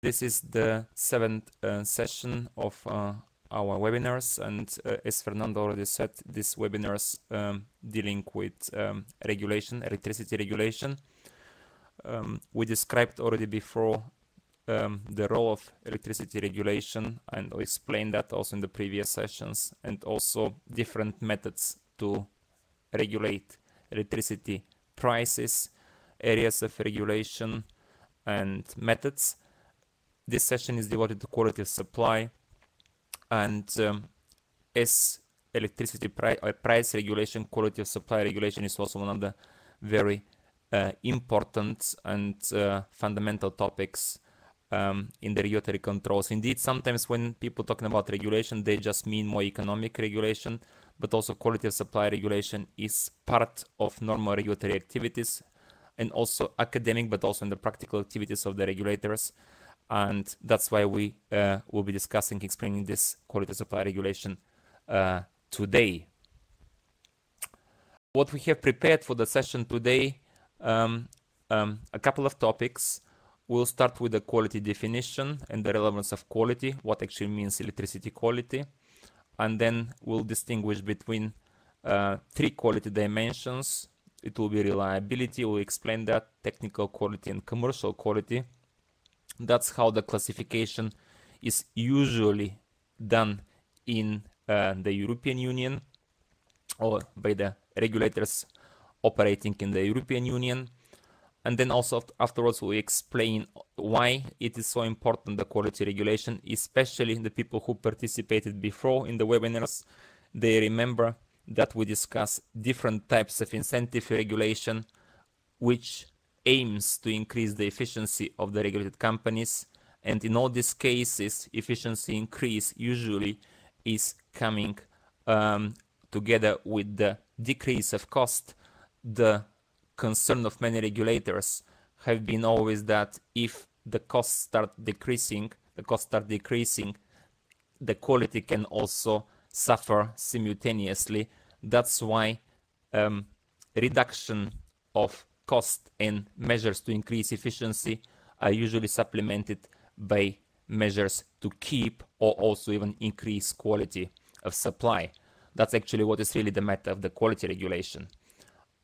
This is the seventh session of our webinars, and as Fernando already said, this webinars dealing with regulation, electricity regulation. We described already before the role of electricity regulation, and we explained that also in the previous sessions, and also different methods to regulate electricity prices, areas of regulation, and methods. This session is devoted to quality of supply, and as electricity price regulation, quality of supply regulation is also one of the very important and fundamental topics in the regulatory controls. Indeed, sometimes when people talking about regulation, they just mean more economic regulation, but also quality of supply regulation is part of normal regulatory activities and also academic, but also in the practical activities of the regulators. And that's why we will be discussing, explaining this quality of supply regulation today. What we have prepared for the session today, a couple of topics. We'll start with the quality definition and the relevance of quality, what actually means electricity quality. And then we'll distinguish between three quality dimensions. It will be reliability, we'll explain that, technical quality and commercial quality. That's how the classification is usually done in the European Union or by the regulators operating in the European Union. And then also afterwards we explain why it is so important, the quality regulation, especially the people who participated before in the webinars. They remember that we discuss different types of incentive regulation, which aims to increase the efficiency of the regulated companies. And in all these cases, efficiency increase usually is coming together with the decrease of cost. The concern of many regulators have been always that if the costs start decreasing, the quality can also suffer simultaneously. That's why reduction of cost and measures to increase efficiency are usually supplemented by measures to keep or also even increase quality of supply. That's actually what is really the matter of the quality regulation.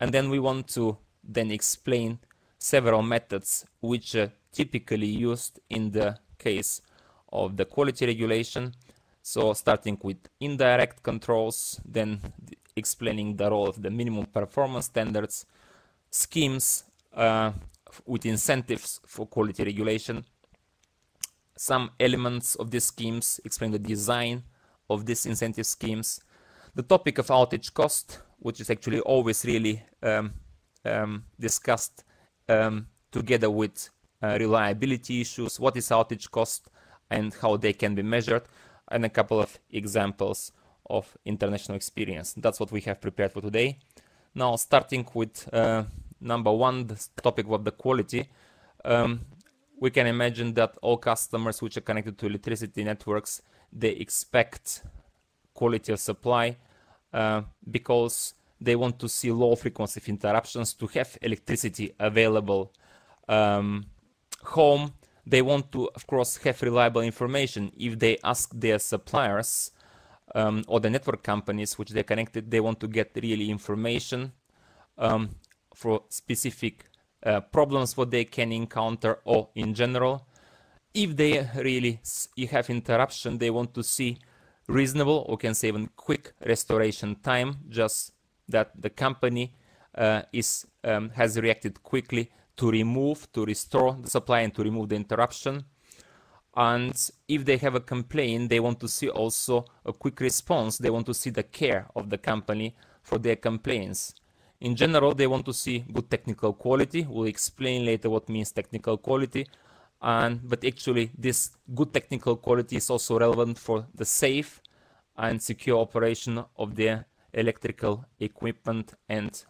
And then we want to then explain several methods which are typically used in the case of the quality regulation. So starting with indirect controls, then explaining the role of the minimum performance standards, schemes with incentives for quality regulation, some elements of these schemes, explain the design of these incentive schemes, the topic of outage cost, which is actually always really discussed together with reliability issues, what is outage cost and how they can be measured, and a couple of examples of international experience. That's what we have prepared for today. Now, starting with number one, the topic of the quality. We can imagine that all customers which are connected to electricity networks, they expect quality of supply because they want to see low frequency of interruptions, to have electricity available home. They want to, of course, have reliable information. If they ask their suppliers or the network companies which they're connected, they want to get really information for specific problems what they can encounter or in general. If they really have interruption, they want to see reasonable, or can say even quick restoration time, just that the company has reacted quickly to restore the supply and to remove the interruption. And if they have a complaint, they want to see also a quick response. They want to see the care of the company for their complaints. In general, they want to see good technical quality. We'll explain later what means technical quality. But actually, this good technical quality is also relevant for the safe and secure operation of their electrical equipment and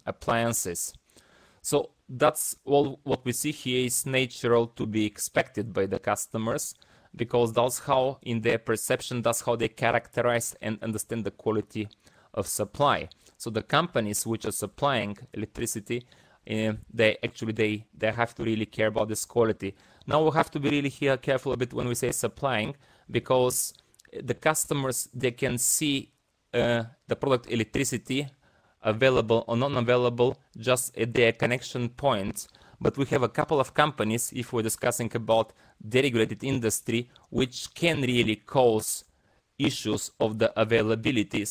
appliances. So that's all what we see here is natural to be expected by the customers, because that's how, in their perception, that's how they characterize and understand the quality of supply. So the companies which are supplying electricity, they have to really care about this quality. Now we have to be really here careful a bit when we say supplying, because the customers, they can see the product electricity available or non-available just at their connection point. But we have a couple of companies, if we're discussing about deregulated industry, which can really cause issues of the availability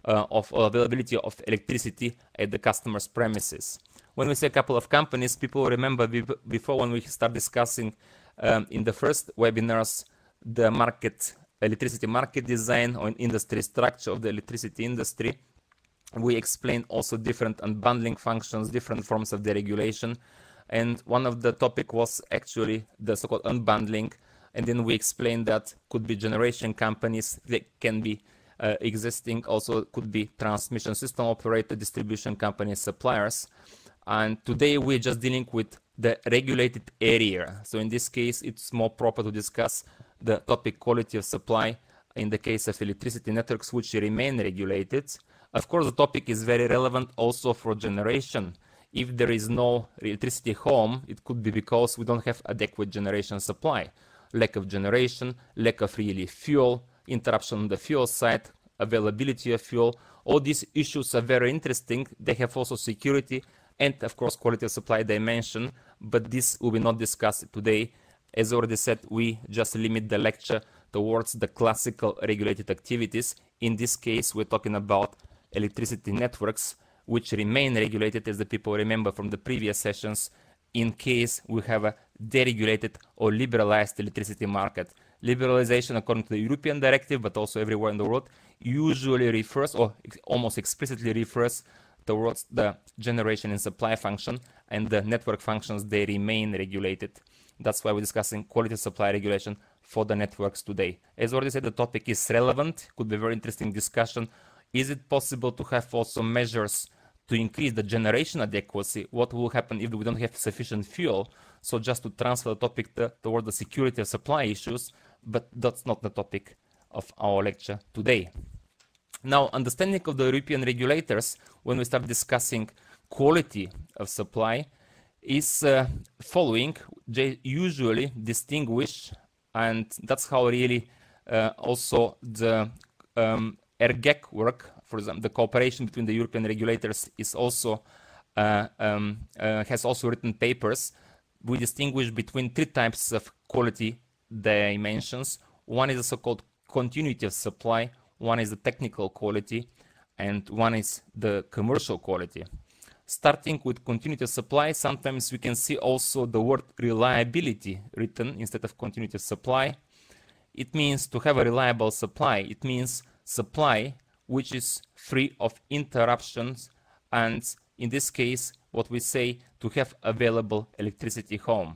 of electricity at the customer's premises. When we say a couple of companies, people remember before when we start discussing in the first webinars the electricity market design or industry structure of the electricity industry. We explained also different unbundling functions, different forms of deregulation, and one of the topic was actually the so-called unbundling. And then we explained that could be generation companies, they can be existing, also could be transmission system operator, distribution companies, suppliers. And today we're just dealing with the regulated area. So in this case, it's more proper to discuss the topic quality of supply in the case of electricity networks, which remain regulated. Of course, the topic is very relevant also for generation. If there is no electricity home, it could be because we don't have adequate generation supply. Lack of generation, lack of really fuel, interruption on the fuel side, availability of fuel. All these issues are very interesting. They have also security and, of course, quality of supply dimension, but this will be not discussed today. As already said, we just limit the lecture towards the classical regulated activities. In this case, we're talking about electricity networks, which remain regulated, as the people remember from the previous sessions, in case we have a deregulated or liberalized electricity market. Liberalization, according to the European directive, but also everywhere in the world, usually refers or almost explicitly refers towards the generation and supply function, and the network functions, they remain regulated. That's why we're discussing quality of supply regulation for the networks today. As already said, the topic is relevant, could be a very interesting discussion. Is it possible to have also measures to increase the generation adequacy? What will happen if we don't have sufficient fuel? So just to transfer the topic toward the security of supply issues, but that's not the topic of our lecture today. Now, understanding of the European regulators, when we start discussing quality of supply, is following. They usually distinguish, and that's how really also the ERGEC work, for example, the cooperation between the European regulators is also has also written papers. We distinguish between three types of quality dimensions. One is the so-called continuity of supply, one is the technical quality, and one is the commercial quality. Starting with continuity of supply, sometimes we can see also the word reliability written instead of continuity of supply. It means to have a reliable supply. It means supply which is free of interruptions, and in this case, what we say, to have available electricity home.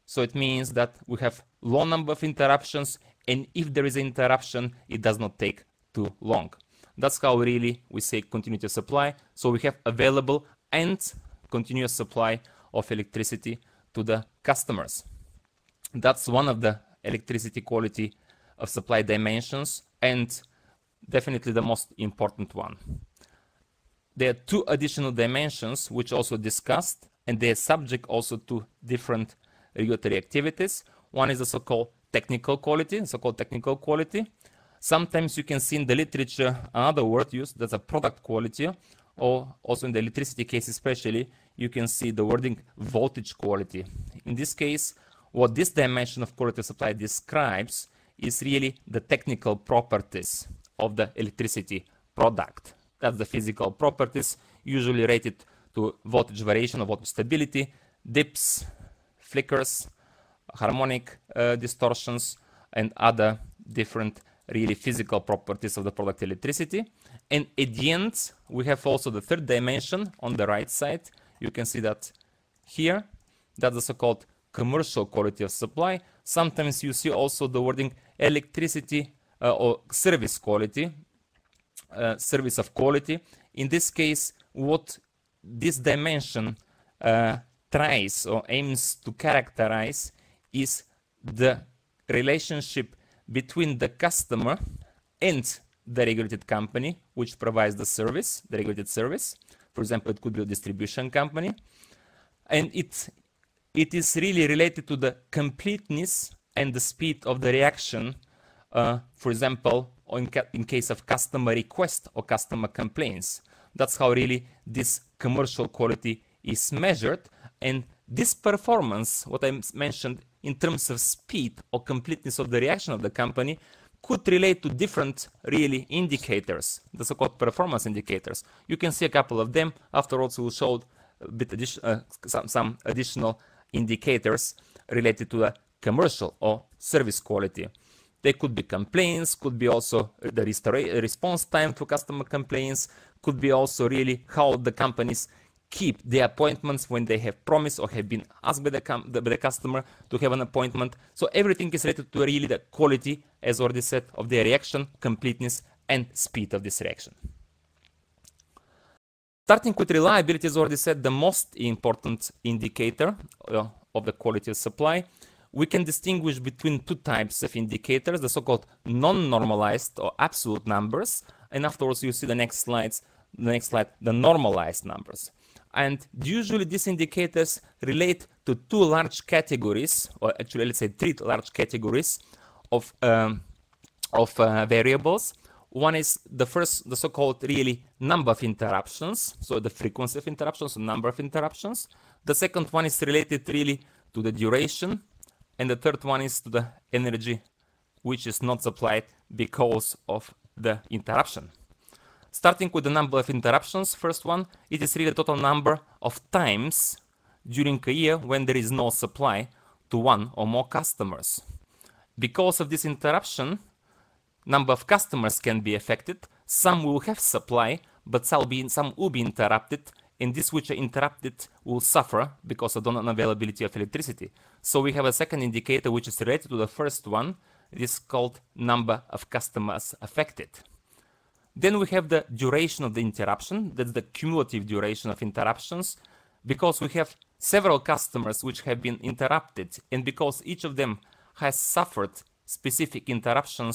So it means that we have low number of interruptions, and if there is an interruption, it does not take too long. That's how really we say continuity of supply. So we have available and continuous supply of electricity to the customers. That's one of the electricity quality of supply dimensions, and definitely the most important one. There are two additional dimensions which also discussed, and they are subject also to different regulatory activities. One is the so-called technical quality, Sometimes you can see in the literature another word used, that's a product quality, or also in the electricity case especially, you can see the wording voltage quality. In this case, what this dimension of quality of supply describes is really the technical properties of the electricity product. That's the physical properties, usually rated to voltage variation or voltage stability, dips, flickers, harmonic distortions, and other different really physical properties of the product electricity. And at the end, we have also the third dimension on the right side. You can see that here. That's the so-called commercial quality of supply. Sometimes you see also the wording electricity or service quality, service of quality. In this case, what this dimension tries or aims to characterize is the relationship between the customer and the regulated company which provides the service, the regulated service. For example, it could be a distribution company, and it it is really related to the completeness and the speed of the reaction, for example, in case of customer request or customer complaints. That's how really this commercial quality is measured. And this performance, what I mentioned in terms of speed or completeness of the reaction of the company, could relate to different really indicators, the so-called performance indicators. You can see a couple of them. Afterwards, we'll show a bit some additional indicators related to the commercial or service quality. They could be complaints, could be also the response time to customer complaints, could be also really how the companies keep the appointments when they have promised or have been asked by the customer to have an appointment. So everything is related to really the quality, as already said, of the reaction, completeness, and speed of this reaction. Starting with reliability, as already said, the most important indicator of the quality of supply. We can distinguish between two types of indicators, the so-called non-normalized or absolute numbers, and afterwards you see the next slide, the normalized numbers. And usually these indicators relate to two large categories, or actually let's say three large categories of variables. One is the so-called really number of interruptions, so the frequency of interruptions, the number of interruptions. The second one is related really to the duration, and the third one is to the energy which is not supplied because of the interruption. Starting with the number of interruptions, first one, it is really the total number of times during a year when there is no supply to one or more customers. Because of this interruption, number of customers can be affected. Some will have supply, but some will be interrupted, and this which are interrupted will suffer because of the non-availability of electricity. So we have a second indicator which is related to the first one. It is called number of customers affected. Then we have the duration of the interruption. That's the cumulative duration of interruptions. Because we have several customers which have been interrupted, and because each of them has suffered specific interruption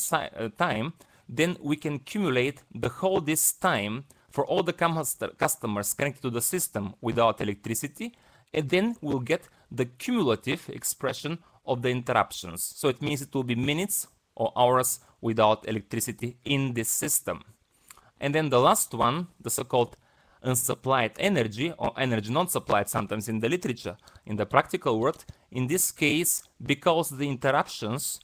time, then we can accumulate the whole this time for all the customers connected to the system without electricity, and then we'll get the cumulative expression of the interruptions. So it means it will be minutes or hours without electricity in this system. And then the last one, the so-called unsupplied energy, or energy not supplied sometimes in the literature, in the practical world. In this case, because the interruptions,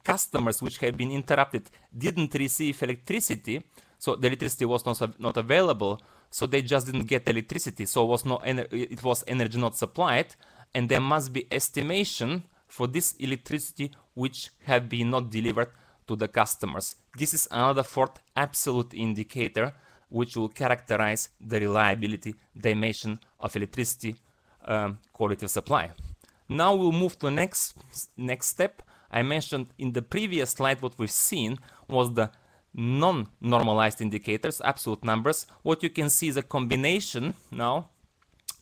customers which have been interrupted didn't receive electricity, so the electricity was not available, so they just didn't get electricity, so it was energy not supplied, and there must be estimation for this electricity which have been not delivered to the customers. This is another fourth absolute indicator which will characterize the reliability dimension of electricity quality of supply. Now we'll move to the next step. I mentioned in the previous slide what we've seen was the non-normalized indicators, absolute numbers. What you can see is a combination now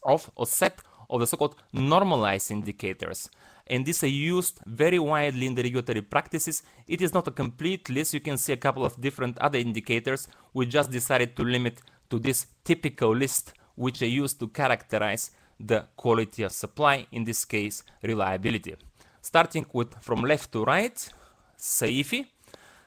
of a set of the so-called normalized indicators. And these are used very widely in the regulatory practices. It is not a complete list. You can see a couple of different other indicators. We just decided to limit to this typical list, which are used to characterize the quality of supply, in this case, reliability. Starting with from left to right, SAIFI,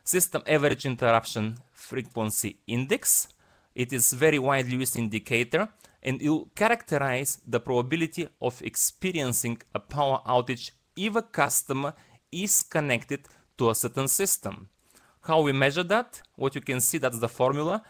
System Average Interruption Frequency Index. It is very widely used indicator, and it will characterize the probability of experiencing a power outage if a customer is connected to a certain system. How we measure that? What you can see, that's the formula.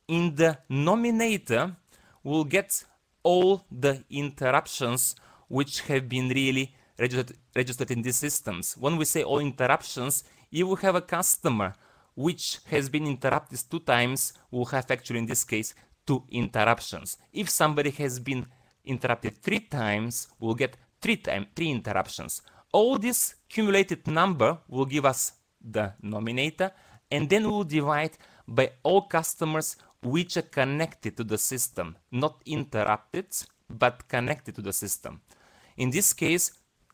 In the nominator, we'll get all the interruptions which have been really registered in these systems. When we say all interruptions, if we have a customer which has been interrupted 2 times, we'll have actually in this case 2 interruptions. If somebody has been interrupted 3 times, we'll get 3 interruptions. All this cumulated number will give us the nominator, and then we'll divide by all customers which are connected to the system, not interrupted, but connected to the system. In this case,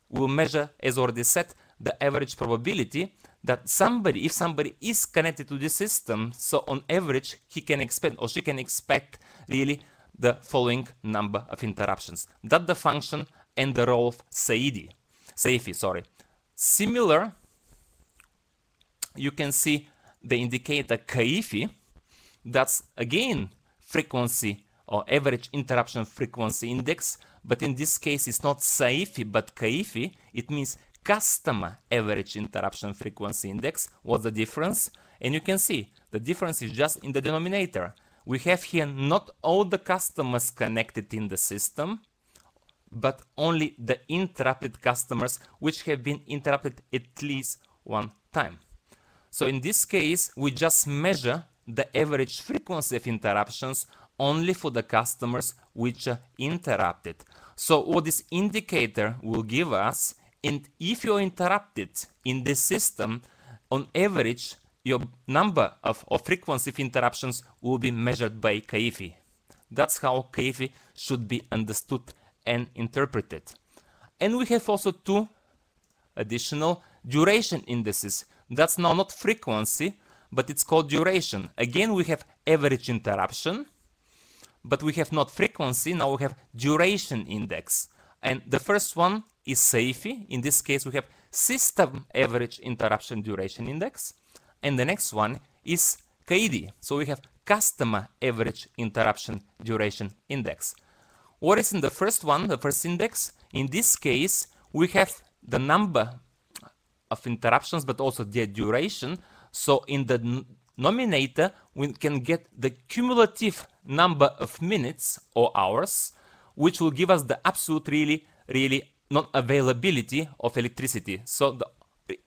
we'll measure, as already said, the average probability that if somebody is connected to the system, so on average, he can expect or she can expect really the following number of interruptions. That's the function and the role of SAIFI, sorry. Similar, you can see the indicator KIFI. That's again frequency or average interruption frequency index, but in this case it's not SAIFI but KIFI. It means customer average interruption frequency index. What's the difference? And you can see the difference is just in the denominator. We have here not all the customers connected in the system, but only the interrupted customers which have been interrupted at least one time. So in this case, we just measure the average frequency of interruptions only for the customers which are interrupted. So what this indicator will give us, and if you're interrupted in this system, on average, your number of frequency of interruptions will be measured by KIFI. That's how KIFI should be understood and interpreted. And we have also two additional duration indices. That's now not frequency, but it's called duration. Again, we have average interruption, but we have not frequency. Now we have duration index. And the first one is SAIFI. In this case, we have system average interruption duration index. And the next one is KIDI. So we have customer average interruption duration index. What is in the first one, the first index? In this case, we have the number of interruptions, but also their duration. So in the nominator, we can get the cumulative number of minutes or hours, which will give us the absolute really non-availability of electricity. So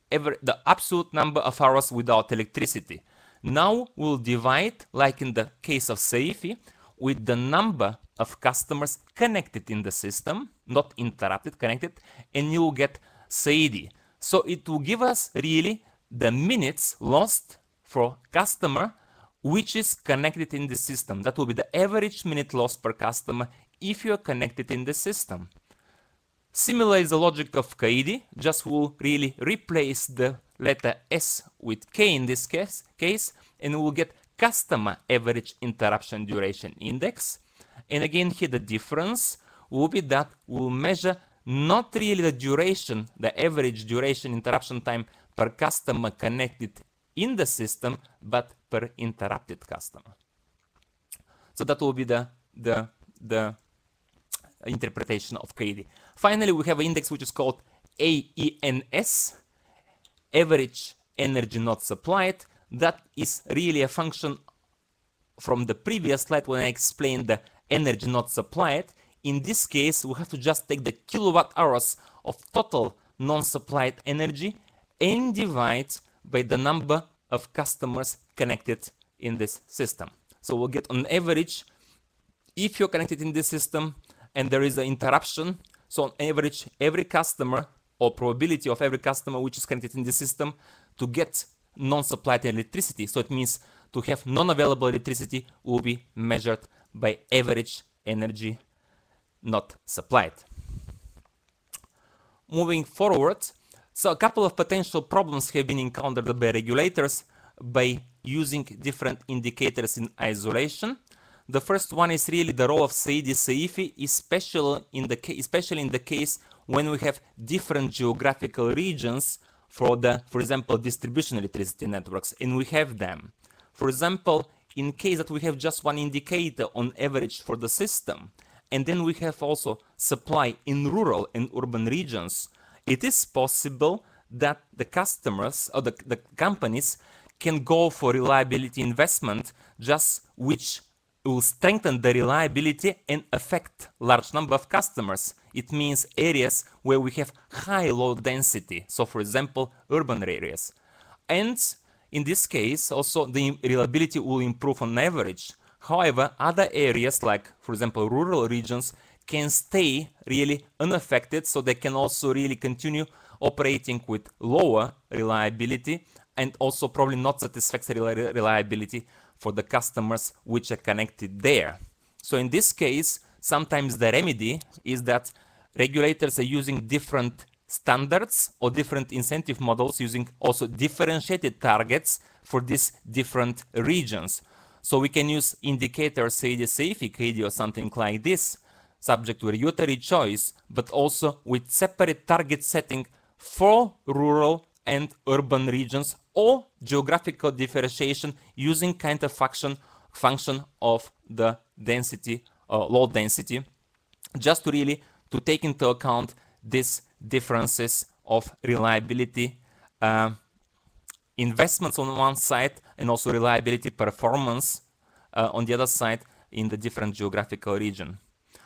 the absolute number of hours without electricity. Now we'll divide, like in the case of SAIFI, with the number of customers connected in the system, not interrupted, connected, and you'll get SAIDI. So it will give us really the minutes lost for customer which is connected in the system. That will be the average minute lost per customer if you're connected in the system. Similar is the logic of KIDI, just will really replace the letter S with K in this case, and we'll get customer average interruption duration index. And again here the difference will be that we'll measure not really the duration, the average duration interruption time per customer connected in the system, but per interrupted customer. So that will be the interpretation of KIDI. Finally, we have an index which is called AENS, average energy not supplied. That is really a function from the previous slide when I explained the energy not supplied. In this case, we have to just take the kilowatt hours of total non-supplied energy and divide by the number of customers connected in this system. So we'll get on average, if you're connected in this system and there is an interruption, so on average, every customer or probability of every customer which is connected in the system to get non-supplied electricity. So it means to have non-available electricity will be measured by average energy not supplied. Moving forward, so a couple of potential problems have been encountered by regulators by using different indicators in isolation. The first one is really the role of SAIDI-SAIFI, especially in the case when we have different geographical regions for example, distribution electricity networks, and we have them. For example, in case that we have just one indicator on average for the system, and then we have also supply in rural and urban regions, it is possible that the customers or the companies can go for reliability investment, just which will strengthen the reliability and affect large number of customers. It means areas where we have high load density. So for example, urban areas. And in this case, also the reliability will improve on average. However, other areas like, for example, rural regions can stay really unaffected, so they can also really continue operating with lower reliability and also probably not satisfactory reliability for the customers which are connected there. So in this case, sometimes the remedy is that regulators are using different standards or different incentive models using also differentiated targets for these different regions. So we can use indicators, say the safety KD or something like this, subject to regulatory choice, but also with separate target setting for rural and urban regions, or geographical differentiation using kind of function of the density, load density, just to really to take into account these differences of reliability investments on one side and also reliability performance on the other side in the different geographical region.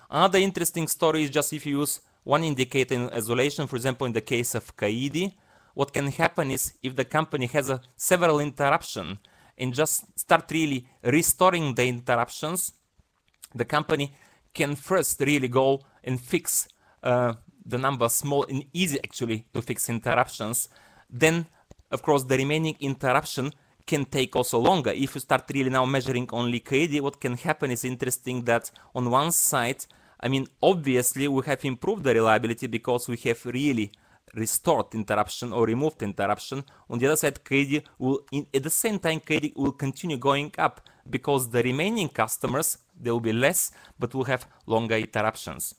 Another interesting story is just if you use one indicator in isolation, for example, in the case of KAIDI, what can happen is if the company has several interruptions and just start really restoring the interruptions, the company can first really go and fix the number small and easy actually to fix interruptions. Then, of course, the remaining interruption can take also longer. If you start really now measuring only KD, what can happen is interesting that on one side, I mean, obviously we have improved the reliability because we have really restored interruption or removed interruption. On the other side, KD will, at the same time, KD will continue going up because the remaining customers, there will be less, but will have longer interruptions.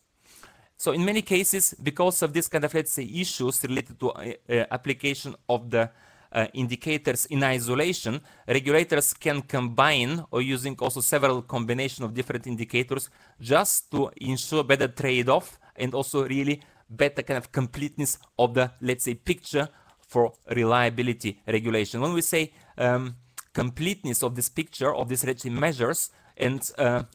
So in many cases, because of this kind of, let's say, issues related to application of the indicators in isolation, regulators can combine or using also several combination of different indicators just to ensure better trade-off and also really better kind of completeness of the, let's say, picture for reliability regulation. When we say completeness of this picture of these measures and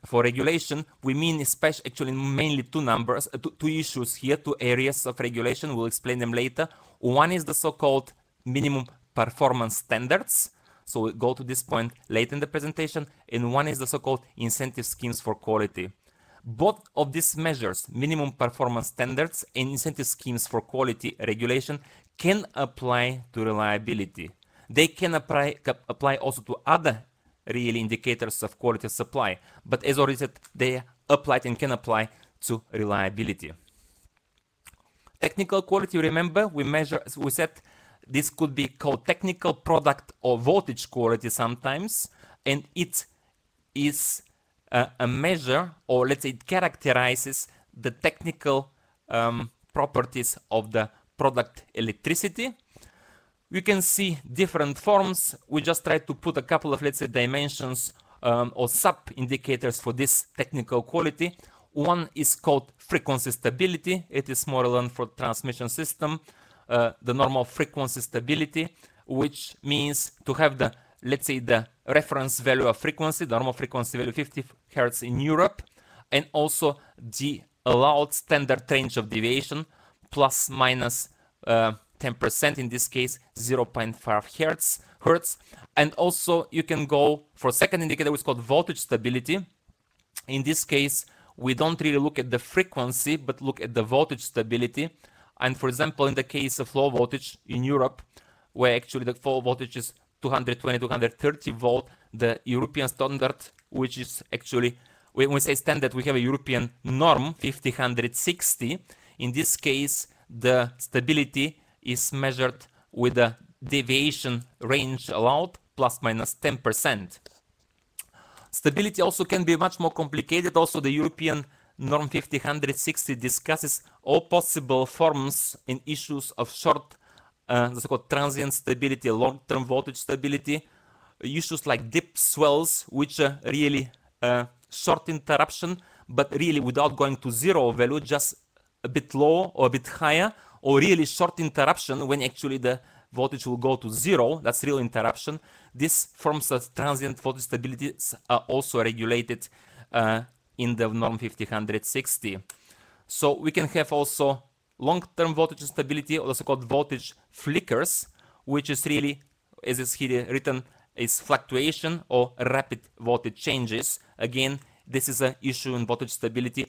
for regulation, we mean especially actually mainly two issues here, two areas of regulation. We'll explain them later. One is the so-called minimum performance standards. So we'll go to this point later in the presentation. And one is the so-called incentive schemes for quality. Both of these measures, minimum performance standards and incentive schemes for quality regulation, can apply to reliability. They can apply also to other really indicators of quality of supply. But as already said, they applied and can apply to reliability. Technical quality, remember, we said this could be called technical product or voltage quality sometimes, and it is a measure, or let's say it characterizes the technical properties of the product electricity. We can see different forms. We just try to put a couple of, let's say, dimensions or sub-indicators for this technical quality. One is called frequency stability. It is more relevant for transmission system. The normal frequency stability, which means to have the, let's say, the reference value of frequency, the normal frequency value 50 Hertz in Europe, and also the allowed standard range of deviation, plus minus 10%, in this case 0.5 Hertz. And also you can go for second indicator, which is called voltage stability. In this case, we don't really look at the frequency, but look at the voltage stability. And for example, in the case of low voltage in Europe, where actually the full voltage is 220, 230 volt, the European standard, which is actually, when we say standard, we have a European norm, 50/160. In this case, the stability is measured with a deviation range allowed, plus minus 10%. Stability also can be much more complicated. Also, the European norm 50/160 discusses all possible forms and issues of short, the so-called transient stability, long-term voltage stability, issues like dip swells, which are really short interruption, but really without going to zero value, just a bit low or a bit higher, or really short interruption when actually the voltage will go to zero. That's real interruption. These forms of transient voltage stability are also regulated in the norm 50/160. So we can have also long-term voltage stability, also called voltage flickers, which is really, as is here written, is fluctuation or rapid voltage changes. Again, this is an issue in voltage stability.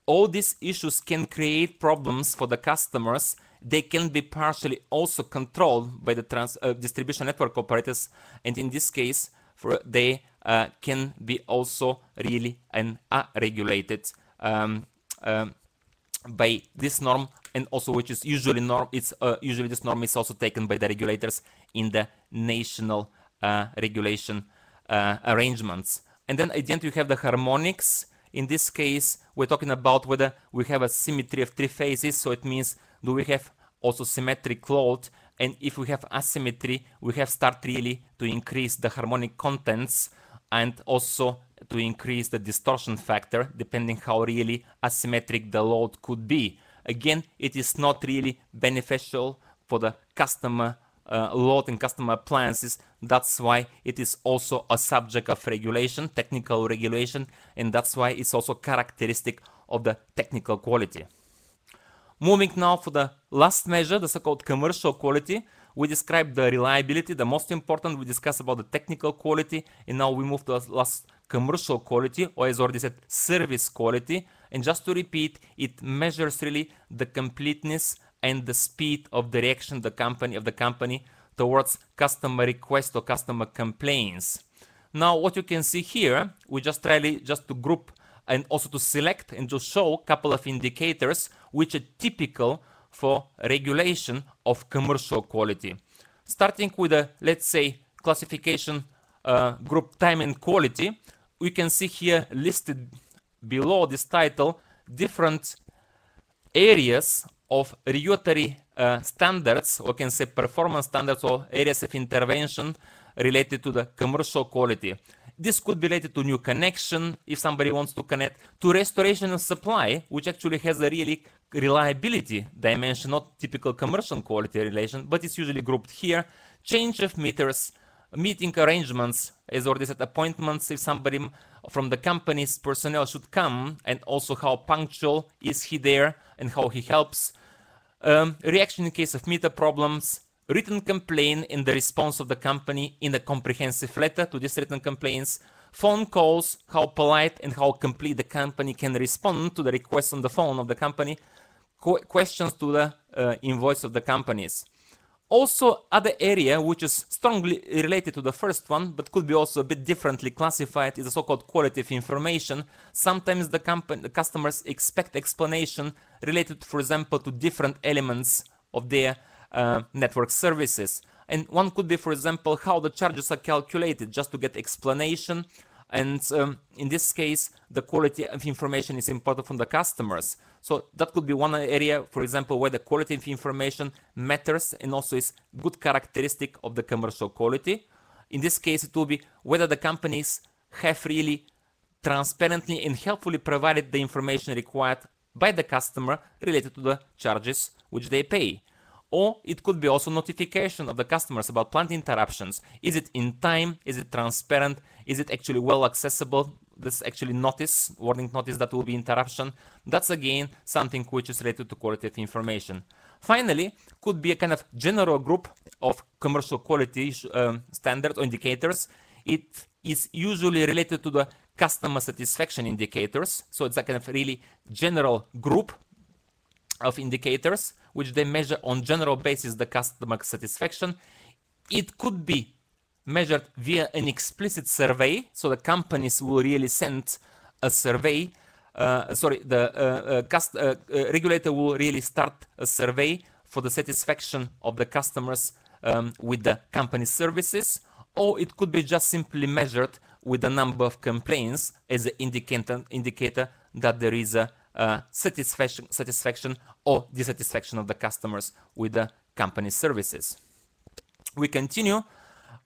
All these issues can create problems for the customers. They can be partially also controlled by the distribution network operators, and in this case, they can be also really regulated by this norm, and also which is usually usually this norm is also taken by the regulators in the national regulation arrangements. And then at the end you have the harmonics. In this case, we're talking about whether we have a symmetry of 3 phases, so it means do we have also symmetric load, and if we have asymmetry, we have start really to increase the harmonic contents and also to increase the distortion factor, depending how really asymmetric the load could be. Again, it is not really beneficial for the customer load and customer appliances. That's why it is also a subject of regulation, technical regulation, and that's why it's also characteristic of the technical quality. Moving now for the last measure, the so-called commercial quality. We described the reliability, the most important. We discussed about the technical quality, and now we move to the last commercial quality, or as already said, service quality. And just to repeat, it measures really the completeness and the speed of the reaction of the company towards customer requests or customer complaints. Now, what you can see here, we just try just to group and also to select and to show a couple of indicators which are typical for regulation of commercial quality. Starting with a, let's say, classification group time and quality, we can see here listed below this title different areas of regulatory standards, or can say performance standards, or areas of intervention related to the commercial quality. This could be related to new connection, if somebody wants to connect, to restoration and supply, which actually has a really reliability dimension, not typical commercial quality relation, but it's usually grouped here. Change of meters, meeting arrangements, as already said, appointments, if somebody from the company's personnel should come, and also how punctual is he there and how he helps. Reaction in case of meter problems, written complaint in the response of the company in a comprehensive letter to these written complaints, phone calls, how polite and how complete the company can respond to the requests on the phone of the company, questions to the invoice of the companies. Also, other area which is strongly related to the first one, but could be also a bit differently classified, is the so-called quality of information. Sometimes the customers expect explanation related, for example, to different elements of their network services. And one could be, for example, how the charges are calculated, just to get explanation. And in this case, the quality of information is important from the customers. So that could be one area, for example, where the quality of information matters and also is good characteristic of the commercial quality. In this case, it will be whether the companies have really transparently and helpfully provided the information required by the customer related to the charges which they pay. Or it could be also notification of the customers about plant interruptions. Is it in time? Is it transparent? Is it actually well accessible? This actually notice, warning notice that will be interruption. That's again something which is related to quality of information. Finally, could be a kind of general group of commercial quality standards or indicators. It is usually related to the customer satisfaction indicators. So it's a kind of really general group of indicators which they measure on general basis the customer satisfaction. It could be measured via an explicit survey, so the companies will really send a survey. Regulator will really start a survey for the satisfaction of the customers with the company's services, or it could be just simply measured with the number of complaints as an indicator that there is a satisfaction or dissatisfaction of the customers with the company's services. We continue.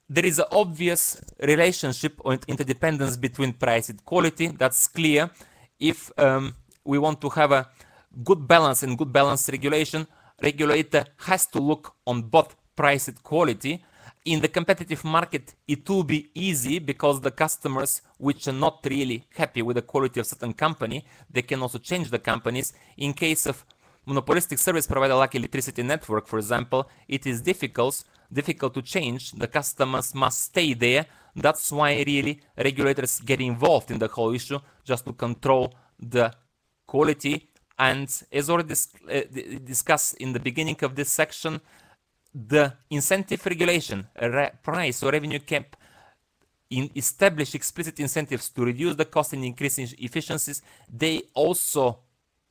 There is an obvious relationship or interdependence between price and quality. That's clear. If we want to have a good balance and good balanced regulation, regulator has to look on both price and quality. In the competitive market, it will be easy because the customers which are not really happy with the quality of certain company, they can also change the companies. In case of monopolistic service provider like electricity network, for example, it is difficult to change. The customers must stay there. That's why really regulators get involved in the whole issue, just to control the quality. And as already discussed in the beginning of this section, the incentive regulation, price or revenue cap, establish explicit incentives to reduce the cost and increase efficiencies. They also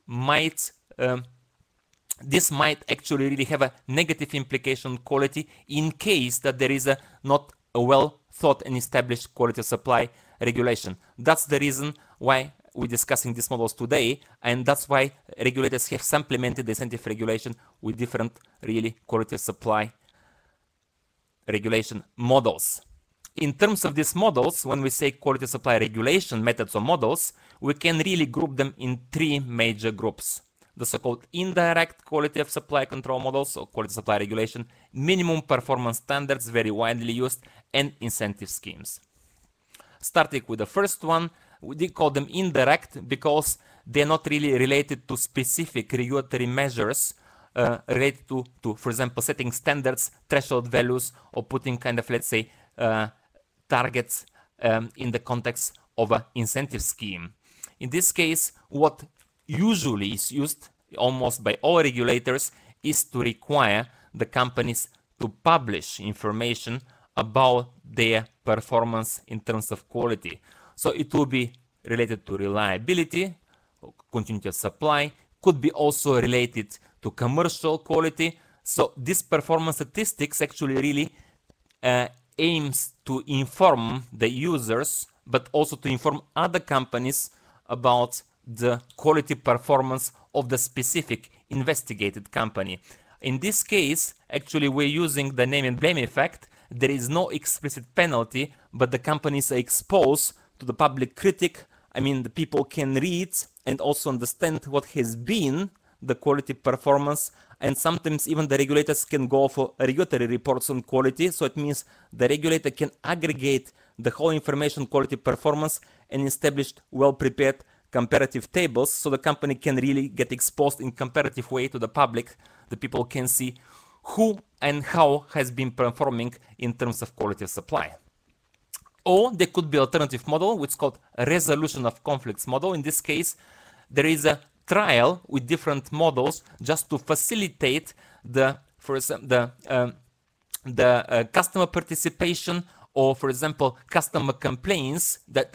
might, this might actually really have a negative implication on quality in case that there is a not a well thought and established quality of supply regulation. That's the reason why we're discussing these models today, and that's why regulators have supplemented the incentive regulation with different really quality of supply regulation models. In terms of these models, when we say quality of supply regulation methods or models, we can really group them in three major groups. The so-called indirect quality of supply control models, or quality of supply regulation, minimum performance standards, very widely used, and incentive schemes. Starting with the first one, we call them indirect because they're not really related to specific regulatory measures related to, for example, setting standards, threshold values, or putting kind of, let's say, targets in the context of an incentive scheme. In this case, what usually is used almost by all regulators is to require the companies to publish information about their performance in terms of quality. So it will be related to reliability, continuity of supply, could be also related to commercial quality. So this performance statistics actually really aims to inform the users, but also to inform other companies about the quality performance of the specific investigated company. In this case, actually, we're using the name and blame effect. There is no explicit penalty, but the companies are exposed to the public critic. I mean, the people can read and also understand what has been the quality performance, and sometimes even the regulators can go for regulatory reports on quality. So it means the regulator can aggregate the whole information quality performance and establish well-prepared comparative tables, so the company can really get exposed in comparative way to the public. The people can see who and how has been performing in terms of quality of supply. Or there could be alternative model, which is called a resolution of conflicts model. In this case, there is a trial with different models just to facilitate the, for example, the customer participation, or for example, customer complaints, that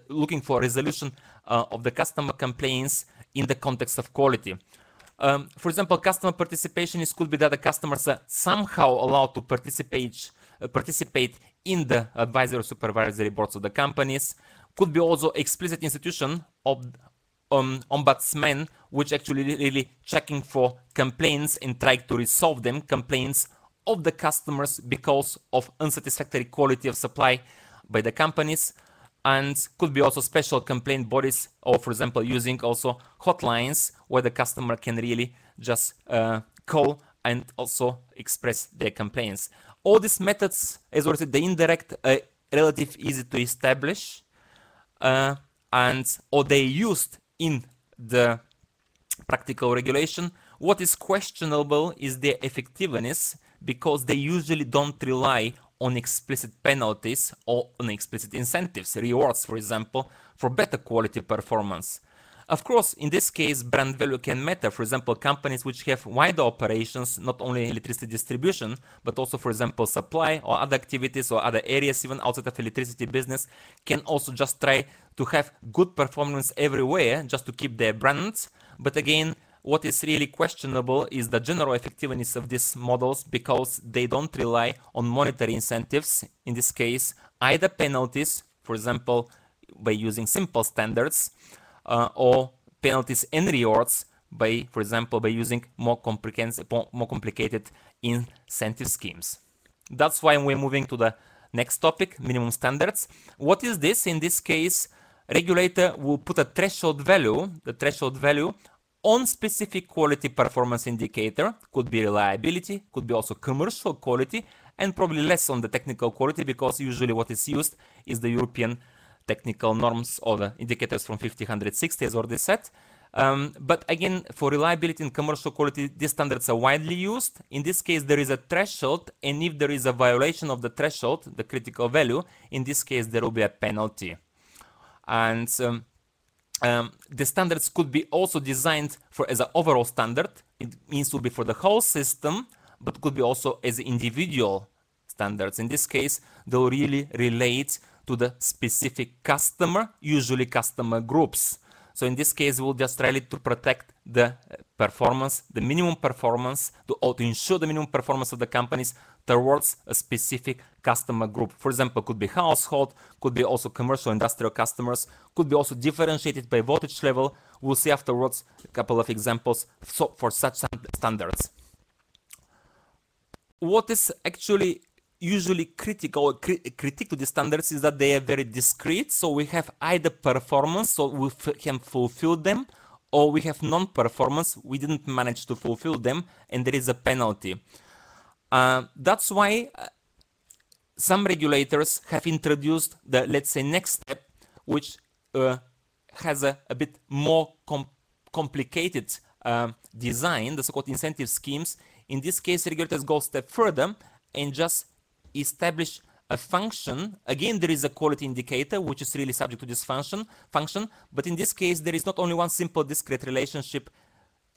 looking for resolution of the customer complaints in the context of quality. For example, customer participation could be that the customers are somehow allowed to participate in the advisory or supervisory boards of the companies. Could be also explicit institution of ombudsman, which actually really checking for complaints and trying to resolve them, complaints of the customers because of unsatisfactory quality of supply by the companies. And could be also special complaint bodies, or for example, using also hotlines where the customer can really just call and also express their complaints. All these methods, as already said, the indirect, relatively easy to establish, or they used in the practical regulation. What is questionable is their effectiveness, because they usually don't rely on explicit penalties or on explicit incentives, rewards, for example, for better quality performance. Of course, in this case, brand value can matter. For example, companies which have wider operations, not only electricity distribution, but also, for example, supply or other activities or other areas, even outside of electricity business, can also just try to have good performance everywhere just to keep their brands. But again, what is really questionable is the general effectiveness of these models, because they don't rely on monetary incentives. In this case, either penalties, for example, by using simple standards, or penalties and rewards by, for example, by using more complicated incentive schemes. That's why we're moving to the next topic, minimum standards. What is this? In this case, regulator will put a threshold value, the threshold value on specific quality performance indicator. Could be reliability, could be also commercial quality, and probably less on the technical quality, because usually what is used is the European technical norms or the indicators from 50/160, as already said. But again, for reliability and commercial quality, these standards are widely used. In this case, there is a threshold, and if there is a violation of the threshold, the critical value, in this case, there will be a penalty. And the standards could be also designed as an overall standard. It means to be for the whole system, but could be also as individual standards. In this case, they'll really relate to the specific customer, usually customer groups. So in this case, we'll just try to protect the performance, the minimum performance, to ensure the minimum performance of the companies towards a specific customer group. For example, could be household, could be also commercial industrial customers, could be also differentiated by voltage level. We'll see afterwards a couple of examples for such standards. What is actually usually critical critique to the standards is that they are very discrete. So we have either performance, so we can fulfill them, or we have non-performance, we didn't manage to fulfill them, and there is a penalty. That's why some regulators have introduced the, let's say, next step, which has a bit more complicated design, the so-called incentive schemes. In this case, regulators go a step further and just establish a function. Again, there is a quality indicator which is really subject to this function, but in this case there is not only one simple discrete relationship,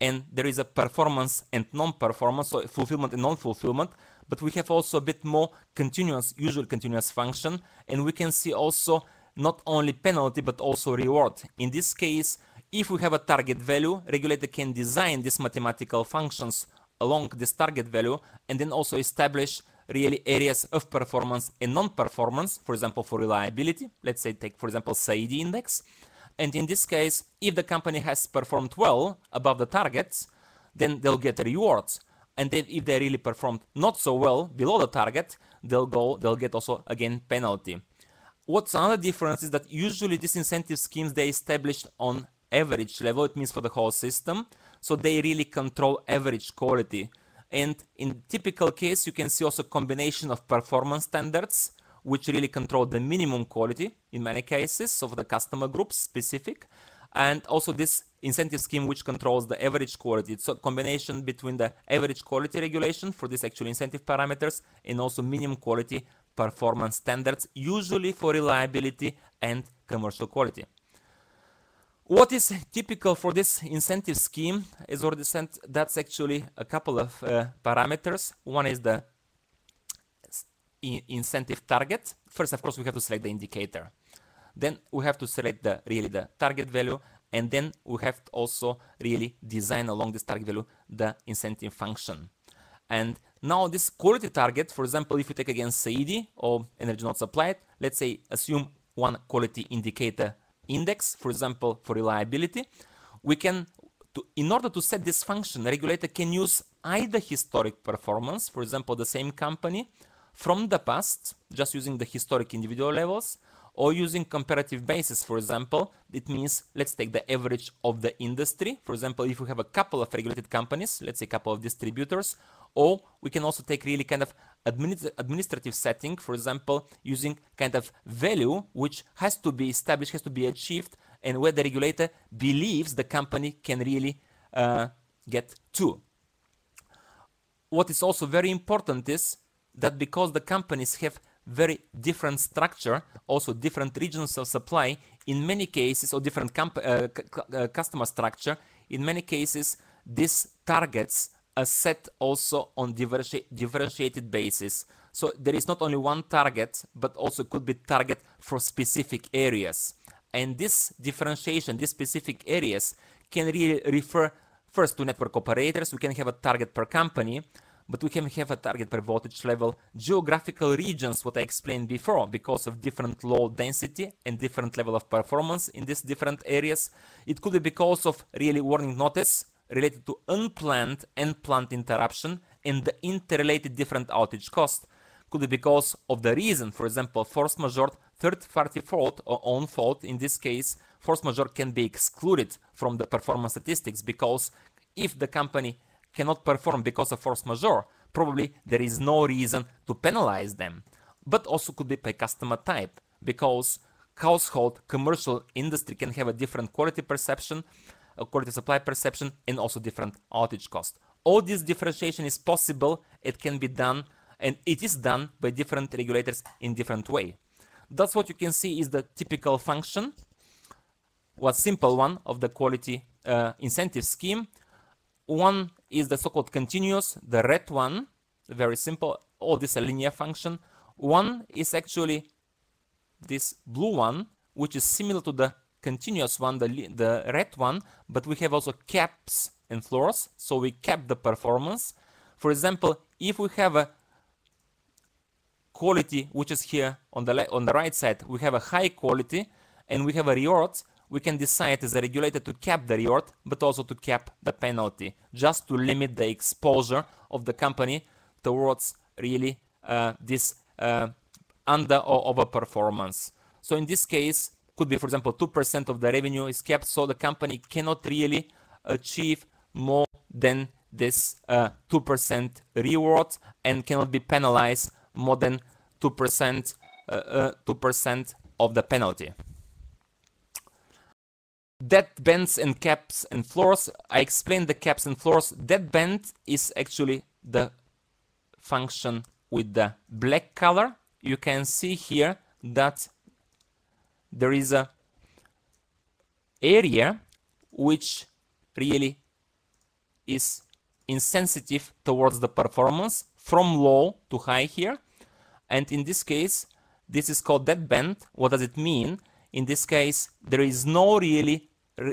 and there is a performance and non-performance, so fulfillment and non-fulfillment, but we have also a bit more continuous, usual continuous function, and we can see also not only penalty but also reward. In this case, if we have a target value, regulator can design these mathematical functions along this target value and then also establish really areas of performance and non-performance, for example, for reliability. Let's say take, for example, SAIDI index. And in this case, if the company has performed well above the targets, then they'll get rewards. And then if they really performed not so well below the target, they'll get also, again, penalty. What's another difference is that usually these incentive schemes, they established on average level. It means for the whole system. So they really control average quality. And in typical case, you can see also combination of performance standards, which really control the minimum quality in many cases, so for the customer groups specific, and also this incentive scheme which controls the average quality. It's a combination between the average quality regulation for these actual incentive parameters and also minimum quality performance standards, usually for reliability and commercial quality. What is typical for this incentive scheme is already said. That's actually a couple of parameters. One is the incentive target. First, of course, we have to select the indicator. Then we have to select the target value, and then we have to also really design along this target value the incentive function. And now this quality target, for example, if you take again SAIDI or energy not supplied, let's say assume one quality indicator index, for example, for reliability, we can, in order to set this function, the regulator can use either historic performance, for example, the same company from the past, just using the historic individual levels, or using comparative basis, for example. It means let's take the average of the industry. For example, if we have a couple of regulated companies, let's say a couple of distributors, or we can also take really kind of administrative setting, for example, using kind of value which has to be established, has to be achieved, and where the regulator believes the company can really get to. What is also very important is that because the companies have very different structure, also different regions of supply, in many cases, or different customer structure, in many cases, these targets are set also on differentiated basis. So there is not only one target, but also could be target for specific areas. And this differentiation, these specific areas, can really refer first to network operators. We can have a target per company, but we can have a target per voltage level, geographical regions, what I explained before, because of different load density and different level of performance in these different areas. It could be because of really warning notice related to unplanned and planned interruption and the interrelated different outage cost. Could be because of the reason, for example, force majeure, third-party fault or own fault. In this case, force majeure can be excluded from the performance statistics, because if the company cannot perform because of force majeure, probably there is no reason to penalize them. But also could be by customer type, because household, commercial, industry can have a different quality perception, a quality supply perception, and also different outage cost. All this differentiation is possible, it can be done, and it is done by different regulators in different way. That's what you can see is the typical function, one simple one of the quality incentive scheme. One is the so-called continuous, the red one, very simple, all this a linear function. One is actually this blue one, which is similar to the continuous one, the red one, but we have also caps and floors, so we cap the performance. For example, if we have a quality which is here on the right side, we have a high quality and we have a reward, we can decide as a regulator to cap the reward, but also to cap the penalty, just to limit the exposure of the company towards really this under or over performance. So in this case, could be, for example, 2% of the revenue is kept, so the company cannot really achieve more than this 2% reward and cannot be penalized more than 2% of the penalty. Dead bands and caps and floors. I explained the caps and floors. Dead band is actually the function with the black color. You can see here that there is a area which really is insensitive towards the performance from low to high here. And in this case, this is called dead band. What does it mean? In this case, there is no really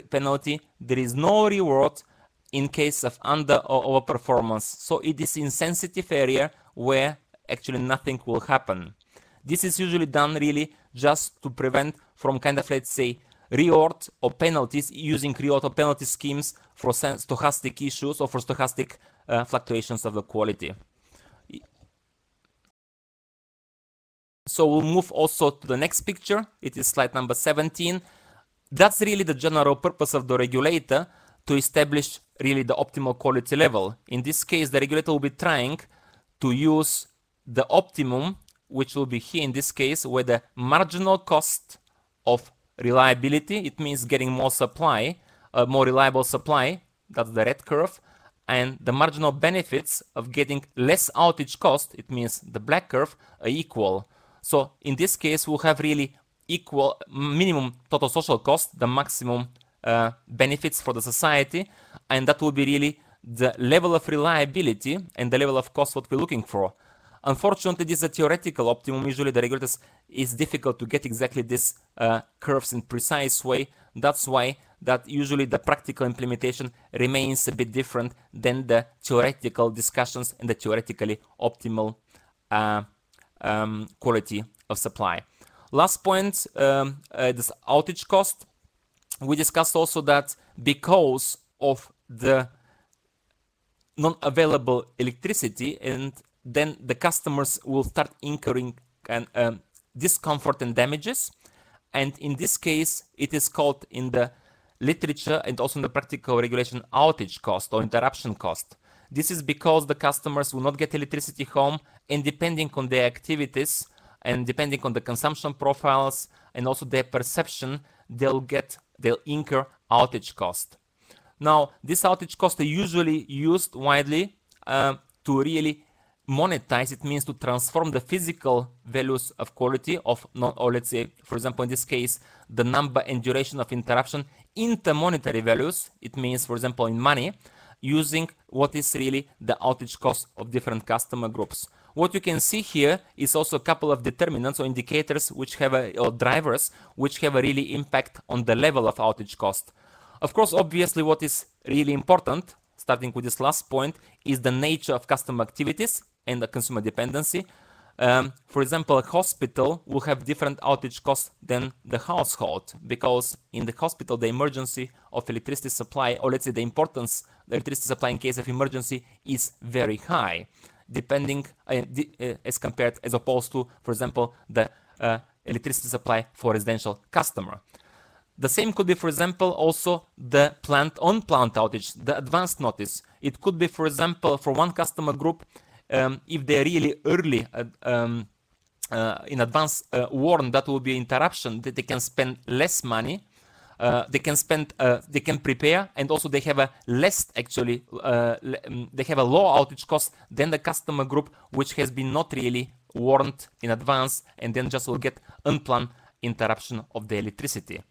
penalty, there is no reward in case of under or over performance. So it is insensitive area where actually nothing will happen. This is usually done really just to prevent from kind of, let's say, reward or penalties, using reward or penalty schemes for stochastic issues or for stochastic fluctuations of the quality. So we'll move also to the next picture. It is slide number 17. That's really the general purpose of the regulator, to establish really the optimal quality level. In this case, the regulator will be trying to use the optimum, which will be here in this case, where the marginal cost of reliability, it means getting more supply, more reliable supply, that's the red curve, and the marginal benefits of getting less outage cost, it means the black curve, are equal. So in this case, we'll have really equal minimum total social cost, the maximum benefits for the society, and that will be really the level of reliability and the level of cost what we're looking for. Unfortunately, this is a theoretical optimum. Usually the regulators is difficult to get exactly this curves in precise way. That's why that usually the practical implementation remains a bit different than the theoretical discussions and the theoretically optimal quality of supply. Last point, this outage cost. We discussed also that because of the non-available electricity, and then the customers will start incurring discomfort and damages. And in this case, it is called in the literature and also in the practical regulation outage cost or interruption cost. This is because the customers will not get electricity home, and depending on their activities and depending on the consumption profiles and also their perception, they'll incur outage cost. Now, this outage cost are usually used widely to really monetize. It means to transform the physical values of quality of, or let's say, for example, in this case, the number and duration of interruption into monetary values. It means, for example, in money, using what is really the outage cost of different customer groups. What you can see here is also a couple of determinants or indicators which have or drivers which have a really impact on the level of outage cost. Of course, obviously, what is really important, starting with this last point, is the nature of customer activities and the consumer dependency. For example, a hospital will have different outage costs than the household, because in the hospital, the emergency of electricity supply, or let's say the importance of electricity supply in case of emergency, is very high, depending as opposed to, for example, the electricity supply for residential customer. The same could be, for example, also the on-plant outage, the advanced notice. It could be, for example, for one customer group, if they're really early in advance warned that will be interruption, that they can spend less money, they can prepare, and also they have a less actually, they have a low outage cost than the customer group which has been not really warned in advance and then just will get unplanned interruption of the electricity.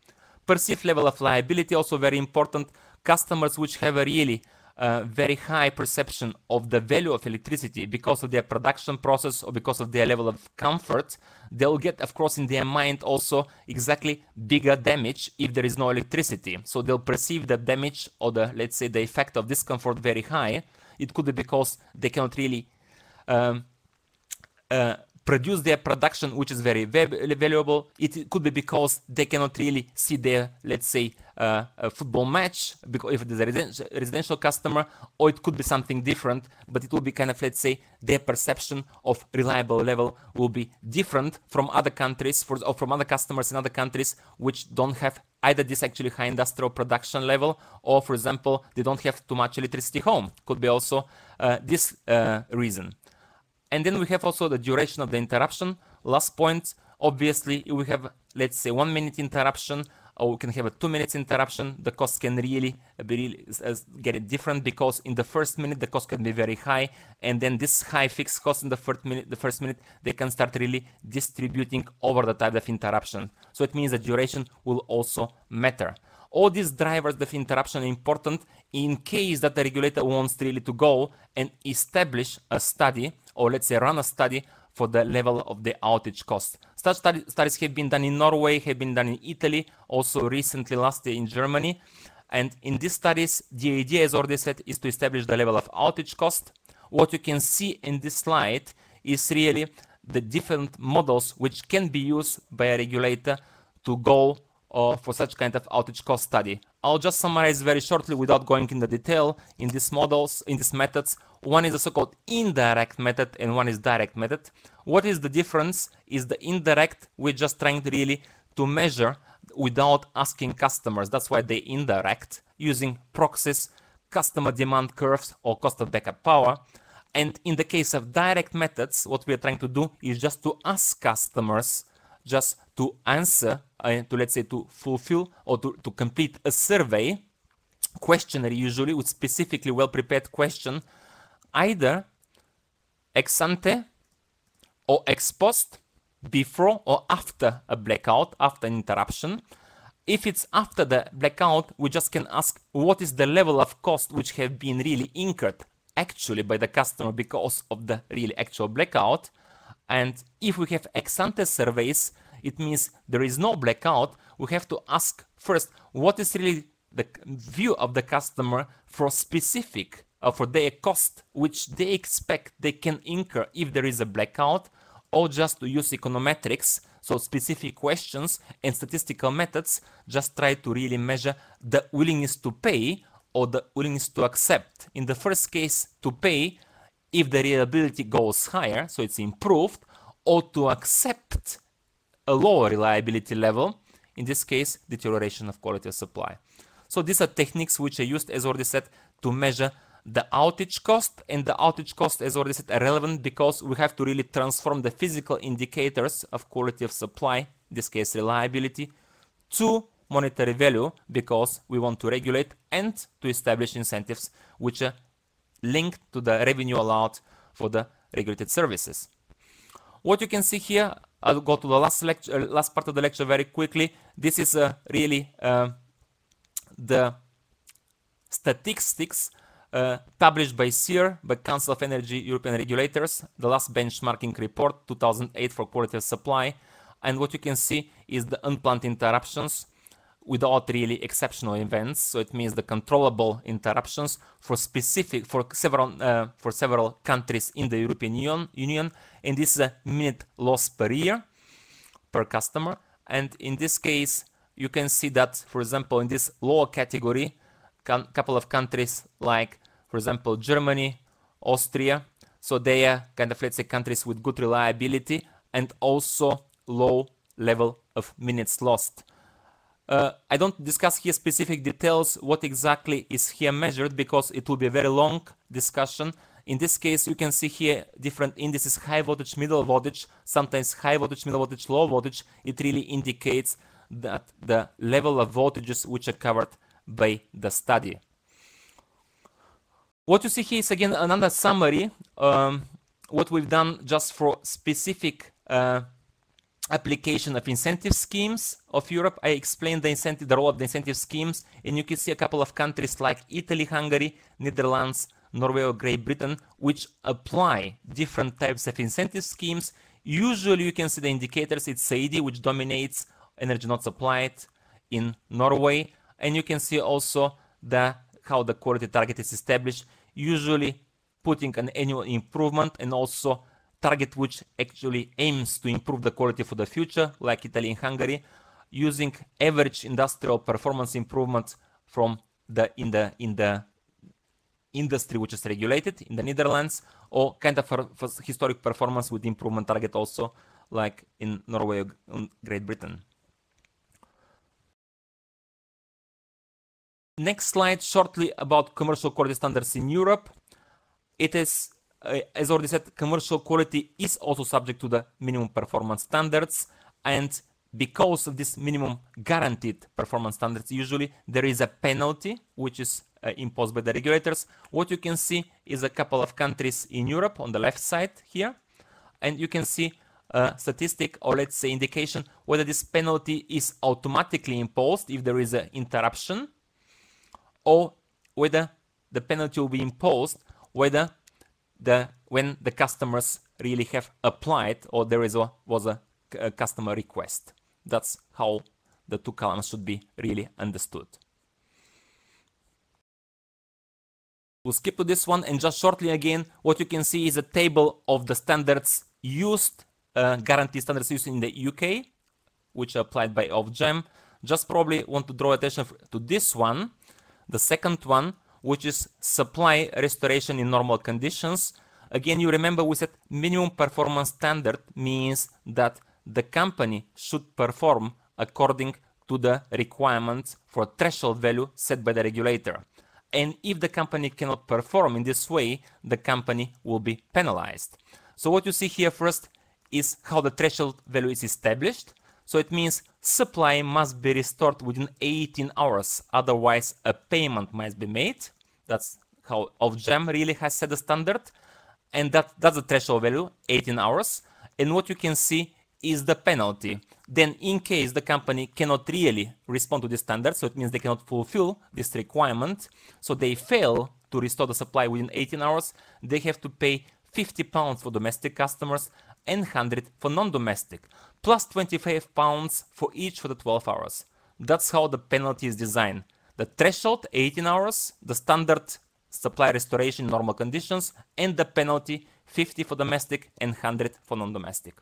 Perceived level of liability also very important. Customers which have a really very high perception of the value of electricity because of their production process or because of their level of comfort, they'll get, of course, in their mind also exactly bigger damage if there is no electricity. So they'll perceive the damage or the, let's say, the effect of discomfort very high. It could be because they cannot really produce their production, which is very valuable. It could be because they cannot really see their, let's say, a football match, because if it is a residential customer, or it could be something different, but it will be kind of, let's say, their perception of reliable level will be different from other countries, or from other customers in other countries, which don't have either this actually high industrial production level, or, for example, they don't have too much electricity home. Could be also this reason. And then we have also the duration of the interruption. Last point, obviously, we have, let's say, 1 minute interruption, or we can have a 2 minutes interruption. The cost can really get it different, because in the first minute, the cost can be very high. And then this high fixed cost in the first minute, they can start really distributing over the type of interruption. So it means the duration will also matter. All these drivers of interruption are important in case that the regulator wants really to go and establish a study, or let's say run a study for the level of the outage cost. Such studies have been done in Norway, have been done in Italy, also recently last year in Germany. And in these studies, the idea, as already said, is to establish the level of outage cost. What you can see in this slide is really the different models which can be used by a regulator to go for such kind of outage cost study. I'll just summarize very shortly without going into detail in these models, in these methods. One is the so-called indirect method and one is direct method. What is the difference? Is the indirect, we're just trying to really to measure without asking customers. That's why they indirect, using proxies, customer demand curves, or cost of backup power. And in the case of direct methods, what we are trying to do is just to ask customers just to answer, to, let's say, to fulfill or to complete a survey, questionnaire usually, with specifically well-prepared question, either ex ante or ex post, before or after a blackout, after an interruption. If it's after the blackout, we just can ask what is the level of cost which have been really incurred actually by the customer because of the really actual blackout. And if we have ex ante surveys, it means there is no blackout. We have to ask first what is really the view of the customer for specific, for their cost, which they expect they can incur if there is a blackout, or just to use econometrics, so specific questions and statistical methods, just try to really measure the willingness to pay or the willingness to accept. In the first case, to pay if the reliability goes higher, so it's improved, or to accept a lower reliability level, in this case, deterioration of quality of supply. So these are techniques which are used, as already said, to measure the outage cost, and the outage cost, as already said, are relevant because we have to really transform the physical indicators of quality of supply, in this case reliability, to monetary value, because we want to regulate and to establish incentives which are linked to the revenue allowed for the regulated services. What you can see here, I'll go to the last part of the lecture very quickly. This is really the statistics published by CER, by Council of Energy European Regulators, the last benchmarking report, 2008, for quality of supply. And what you can see is the unplanned interruptions without really exceptional events. So it means the controllable interruptions for several countries in the European Union. And this is a minute loss per year per customer. And in this case, you can see that, for example, in this lower category, couple of countries like, for example, Germany, Austria. So they are kind of, let's say, countries with good reliability and also low level of minutes lost. I don't discuss here specific details, what exactly is here measured, because it will be a very long discussion. In this case, you can see here different indices: high voltage, middle voltage, sometimes high voltage, middle voltage, low voltage. It really indicates that the level of voltages which are covered by the study. What you see here is again another summary, what we've done just for specific application of incentive schemes of Europe. I explained the role of the incentive schemes, and you can see a couple of countries like Italy, Hungary, Netherlands, Norway, or Great Britain, which apply different types of incentive schemes. Usually you can see the indicators. It's SAIDI, which dominates energy not supplied in Norway, and you can see also how the quality target is established, usually putting an annual improvement and also target which actually aims to improve the quality for the future, like Italy and Hungary, using average industrial performance improvements from in the industry which is regulated in the Netherlands, or kind of historic performance with improvement target also, like in Norway and Great Britain. Next slide, shortly about commercial quality standards in Europe. It is, as already said, commercial quality is also subject to the minimum performance standards, and because of this minimum guaranteed performance standards, usually there is a penalty which is imposed by the regulators. What you can see is a couple of countries in Europe on the left side here, and you can see a statistic, or let's say indication, whether this penalty is automatically imposed if there is an interruption, or whether the penalty will be imposed when the customers really have applied, or there was a customer request. That's how the two columns should be really understood. We'll skip to this one, and just shortly again, what you can see is a table of the standards used, guarantee standards used in the UK, which are applied by Ofgem. Just probably want to draw attention to this one, the second one, which is supply restoration in normal conditions. Again, you remember we said minimum performance standard means that the company should perform according to the requirements for threshold value set by the regulator. And if the company cannot perform in this way, the company will be penalized. So what you see here first is how the threshold value is established. So it means supply must be restored within 18 hours, otherwise a payment must be made. That's how Ofgem really has set the standard, and that's the threshold value, 18 hours. And what you can see is the penalty. Then in case the company cannot really respond to this standard, so it means they cannot fulfill this requirement, so they fail to restore the supply within 18 hours, they have to pay £50 for domestic customers and 100 for non-domestic, plus £25 for each for the 12 hours. That's how the penalty is designed. The threshold, 18 hours, the standard supply restoration in normal conditions, and the penalty, 50 for domestic and 100 for non-domestic.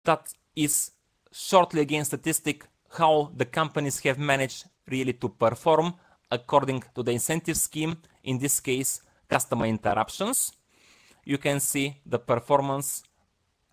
That is shortly again statistic how the companies have managed really to perform according to the incentive scheme, in this case customer interruptions. You can see the performance,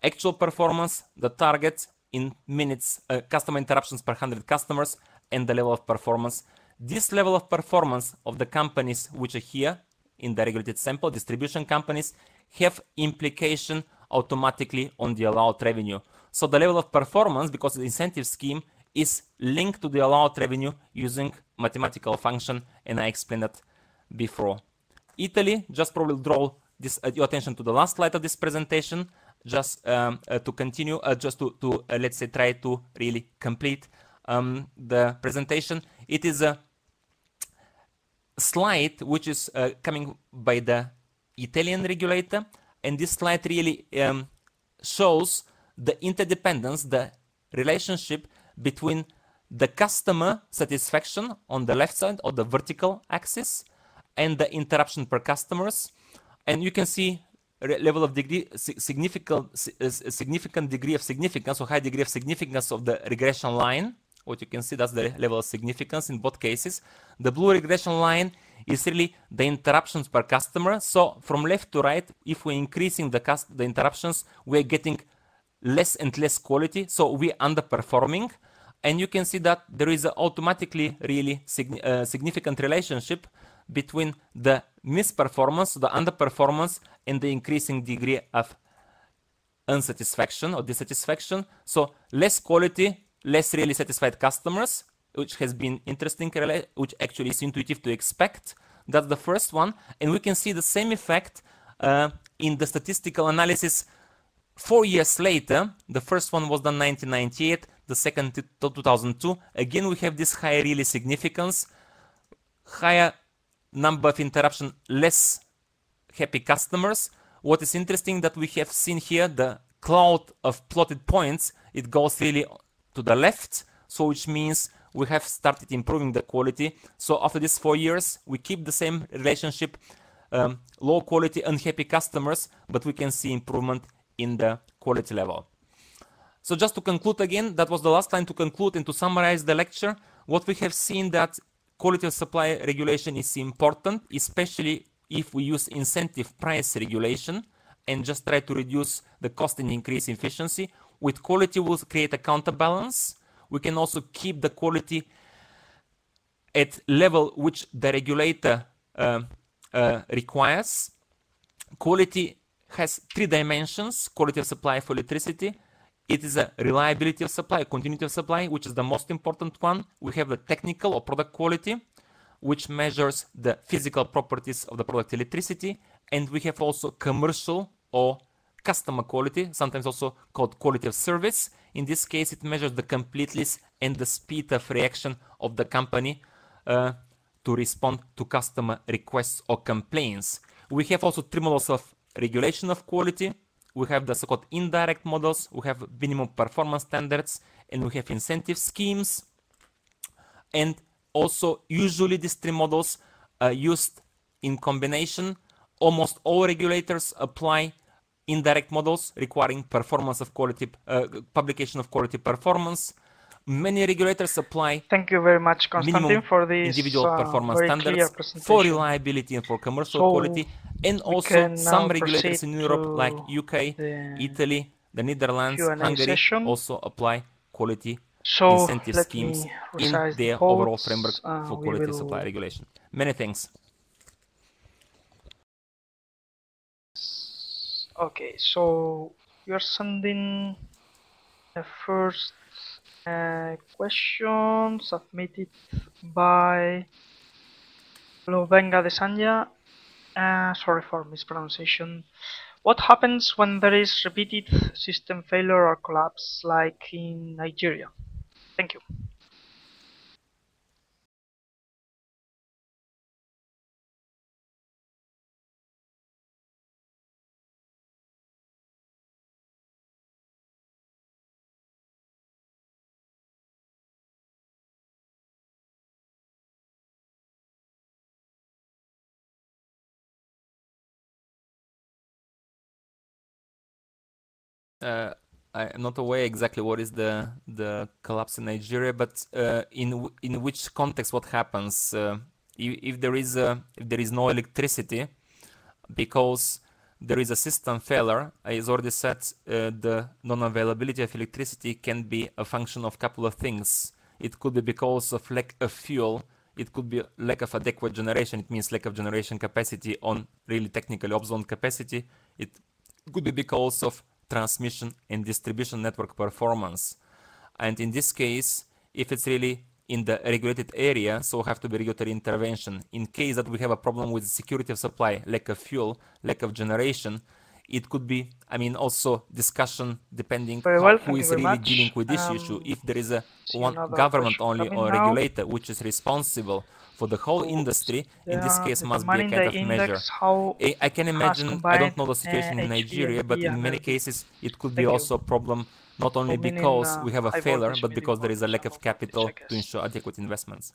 actual performance, the target in minutes, customer interruptions per 100 customers, and the level of performance. This level of performance of the companies which are here in the regulated sample, distribution companies, have implication automatically on the allowed revenue. So the level of performance, because of the incentive scheme, is linked to the allowed revenue using mathematical function, and I explained that before. Italy, just probably draw this your attention to the last slide of this presentation, just to continue, let's say try to really complete the presentation. It is a slide which is coming by the Italian regulator, and this slide really shows the interdependence, the relationship between the customer satisfaction on the left side of the vertical axis and the interruption per customers. And you can see level of degree, significant degree of significance, or high degree of significance of the regression line. What you can see, that's the level of significance in both cases. The blue regression line is really the interruptions per customer. So from left to right, if we're increasing the interruptions, we're getting less and less quality, so we're underperforming. And you can see that there is automatically really significant relationship between the misperformance, the underperformance, and the increasing degree of unsatisfaction or dissatisfaction. So less quality, less really satisfied customers, which has been interesting, which actually is intuitive to expect. That's the first one. And we can see the same effect in the statistical analysis 4 years later, the first one was done 1998, the second 2002. Again, we have this higher really significance, higher number of interruption, less happy customers. What is interesting that we have seen here, the cloud of plotted points, it goes really to the left, so which means we have started improving the quality. So after these 4 years, we keep the same relationship, low quality, unhappy customers, but we can see improvement in the quality level. So just to conclude again, that was the last time to conclude and to summarize the lecture. What we have seen that quality of supply regulation is important, especially if we use incentive price regulation and just try to reduce the cost and increase efficiency. With quality, we'll create a counterbalance. We can also keep the quality at level which the regulator requires. Quality has 3 dimensions: quality of supply for electricity. It is a reliability of supply, continuity of supply, which is the most important one. We have the technical or product quality, which measures the physical properties of the product electricity. And we have also commercial or customer quality, sometimes also called quality of service. In this case, it measures the completeness and the speed of reaction of the company to respond to customer requests or complaints. We have also 3 models of regulation of quality. We have the so-called indirect models, we have minimum performance standards, and we have incentive schemes. And also, usually these 3 models are used in combination. Almost all regulators apply indirect models requiring performance of quality, publication of quality performance. Many regulators apply Thank you very much, Constantin, for this individual performance very standards clear for reliability and for commercial quality. And also some regulators in Europe like UK, Italy, the Netherlands, Hungary also apply quality incentive schemes in their overall framework for quality supply regulation. Many thanks. Okay, so you're sending the first question submitted by Lovenga de Sanja. Sorry for mispronunciation. What happens when there is repeated system failure or collapse, like in Nigeria? Thank you. I'm not aware exactly what is the collapse in Nigeria, but in which context what happens if there is no electricity because there is a system failure. As already said, the non-availability of electricity can be a function of a couple of things. It could be because of lack of fuel. It could be lack of adequate generation. It means lack of generation capacity on really technically obsolete capacity. It could be because of transmission and distribution network performance. And in this case, if it's really in the regulated area, so have to be regulatory intervention. In case that we have a problem with security of supply, lack of fuel, lack of generation, it could be, I mean, also discussion depending who is really dealing with this issue. If there is a one government only or regulator which is responsible for the whole industry, in this case must be a kind of measure. I can imagine, I don't know the situation in Nigeria, but in many cases it could be also a problem not only because we have a failure, but because there is a lack of capital to ensure adequate investments.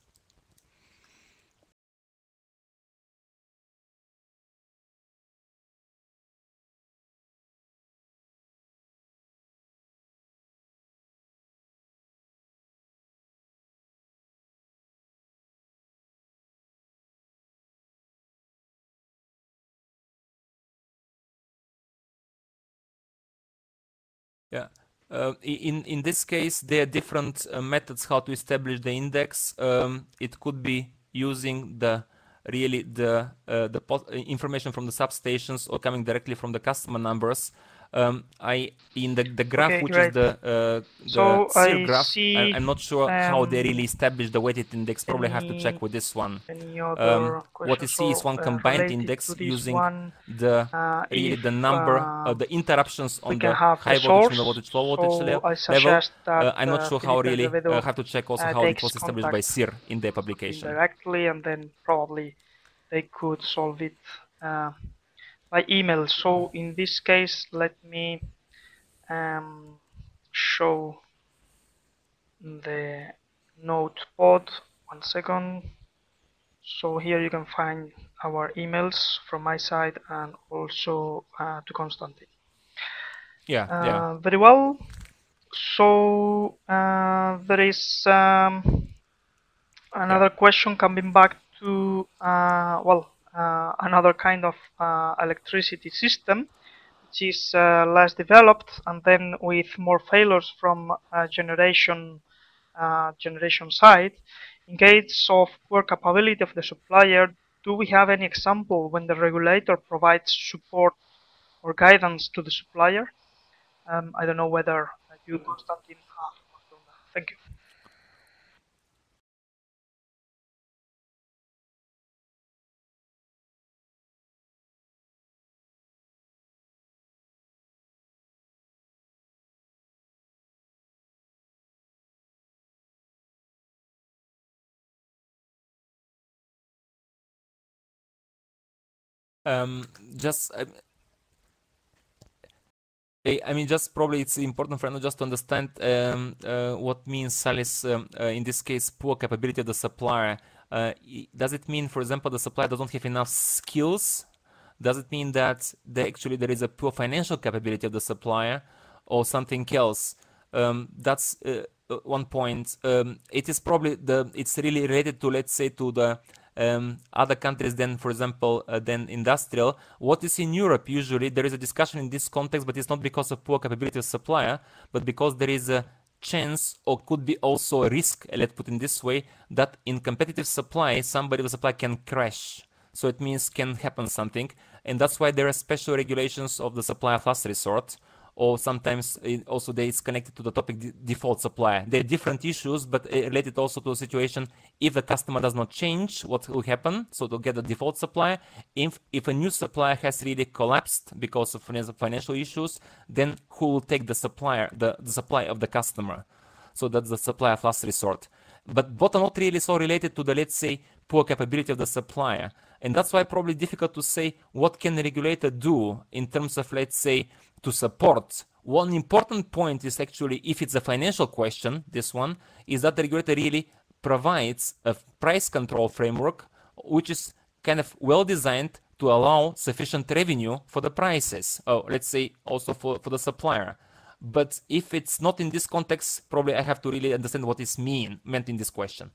Yeah. In this case, there are different methods how to establish the index. It could be using the information from the substations or coming directly from the customer numbers. In the graph, Okay, which great. is the So SIR I graph, see. I'm not sure how they really established the weighted index. Probably have to check with this one. Any other What you questions see is one combined related index to this using one? the really If the number of the interruptions we on can the have the high voltage, middle source, voltage, low voltage so I level. suggest that I'm not sure how Felipe really Azevedo have to check also how it takes was established by contact SIR in the publication. indirectly, and then probably they could solve it by email. So in this case, let me show the notepad. 1 second. So here you can find our emails from my side and also to Constantine. Yeah. Very well. So there is another question coming back to another kind of electricity system, which is less developed and then with more failures from generation side. In case of poor capability of the supplier, do we have any example when the regulator provides support or guidance to the supplier? I don't know whether you, Konstantin, have worked on that. Thank you. Just I mean, just probably it's important for us just to understand what means Salis, in this case, poor capability of the supplier. Does it mean, for example, the supplier doesn't have enough skills? Does it mean that there is a poor financial capability of the supplier or something else? That's one point. It is probably it's really related to, let's say, to the other countries than, for example, than industrial. What is in Europe usually, there is a discussion in this context, but it's not because of poor capability of supplier, but because there is a chance or could be also a risk, let's put it in this way, that in competitive supply, somebody with supply can crash. So it means can happen something. And that's why there are special regulations of the supply of last resort, or sometimes also it's connected to the topic default supplier. They're different issues, but related also to a situation if the customer does not change, what will happen? So to get a default supplier, if a new supplier has really collapsed because of financial issues, then who will take the supplier, the supply of the customer? So that's the supply of last resort. But both are not really so related to the, let's say, poor capability of the supplier. And that's why probably difficult to say what can the regulator do in terms of, let's say, to support. One important point is actually, if it's a financial question, this one, is that the regulator really provides a price control framework which is kind of well designed to allow sufficient revenue for the prices, let's say also for the supplier. But if it's not in this context, probably I have to really understand what is meant in this question.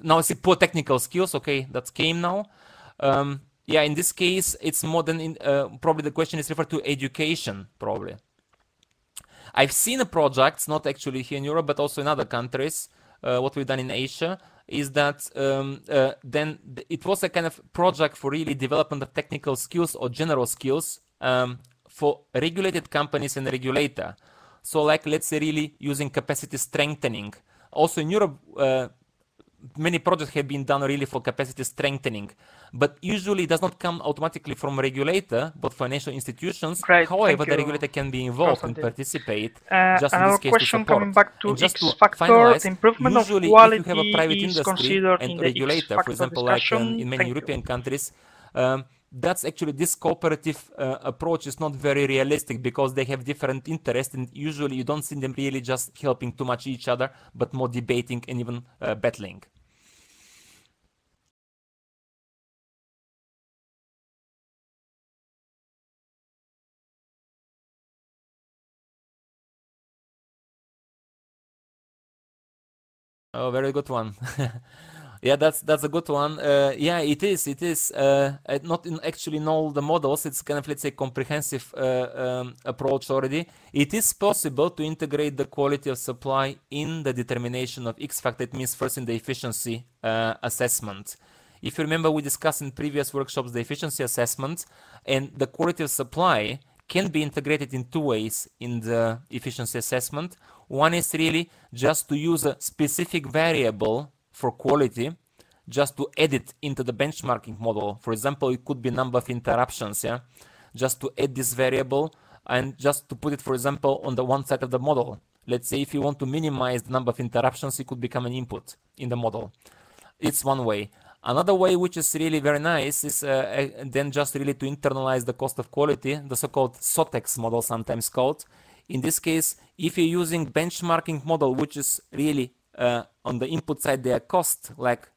Now I see poor technical skills. Okay, that came now. Yeah, in this case, it's more than probably the question is referred to education, probably. I've seen projects, not actually here in Europe, but also in other countries. What we've done in Asia is that then it was a kind of project for really development of technical skills or general skills for regulated companies and regulator. So like, let's say, really using capacity strengthening. Also in Europe, many projects have been done really for capacity strengthening, but usually it does not come automatically from regulator, but financial institutions. Great, however, the regulator can be involved and participate, just in another this case, question to support. coming back to And just X to factor, finalize, the improvement of usually if you have a quality private is industry considered and in the X regulator, factor for example, discussion. like in many European countries, that's actually this cooperative approach is not very realistic because they have different interests, and usually you don't see them really just helping too much each other, but more debating and even battling. Oh, very good one. Yeah, that's a good one. Yeah, it is. It is not in actually in all the models. It's kind of, let's say, comprehensive approach already. It is possible to integrate the quality of supply in the determination of X factor. It means first in the efficiency assessment. If you remember, we discussed in previous workshops the efficiency assessment, and the quality of supply can be integrated in two ways in the efficiency assessment. One is really just to use a specific variable for quality, just to add it into the benchmarking model. For example, it could be number of interruptions, yeah? Just to add this variable and just to put it, for example, on the one side of the model. Let's say if you want to minimize the number of interruptions, it could become an input in the model. It's one way. Another way, which is really very nice, is then just really to internalize the cost of quality, the so-called SOTEX model, sometimes called. In this case, if you're using benchmarking model, which is really on the input side, their cost, like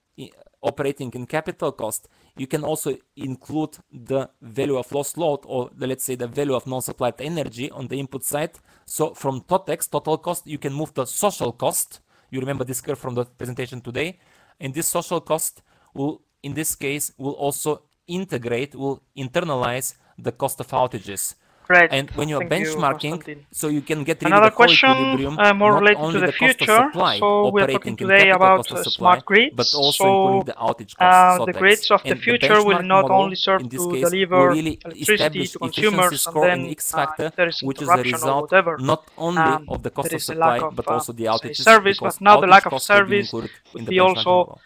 operating in capital cost, you can also include the value of lost load, or let's say the value of non-supplied energy on the input side. So from TOTEX, total cost, you can move the social cost. You remember this curve from the presentation today. And this social cost will, in this case, will also internalize the cost of outages. Great. And when you're benchmarking, so you can get another really the question, equilibrium, more not related only to the cost future. of supply, So we are talking today about smart grids. but also including the outage cost. The grids of the future will not only serve to deliver really electricity to consumers, and then X factor, there is which is a interruption or result whatever. not only of the cost there of is a supply, lack of, but also the outages. Service, but now the lack of service would be also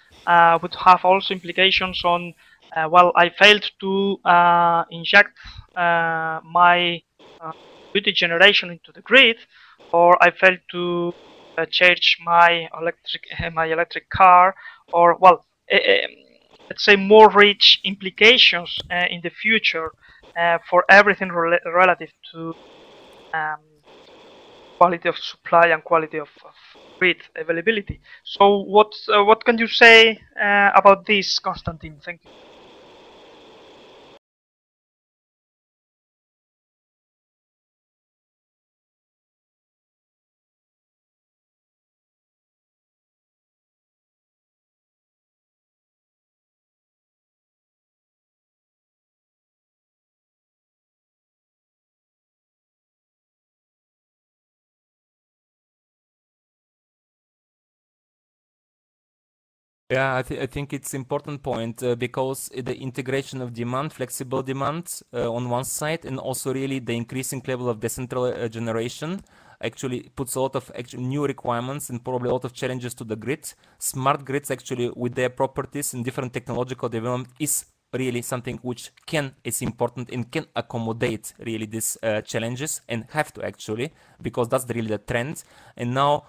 would have also implications on. Well, I failed to inject my electricity generation into the grid, or I failed to charge my electric car, or well, let's say more rich implications in the future for everything relative to quality of supply and quality of grid availability. So what can you say about this, Konstantin? Thank you. Yeah, I think it's important point because the integration of demand, flexible demand on one side, and also really the increasing level of decentralized generation actually puts a lot of new requirements and probably a lot of challenges to the grid. Smart grids actually with their properties and different technological development is really something which is important and can accommodate really these challenges, and have to actually, because that's really the trend. And now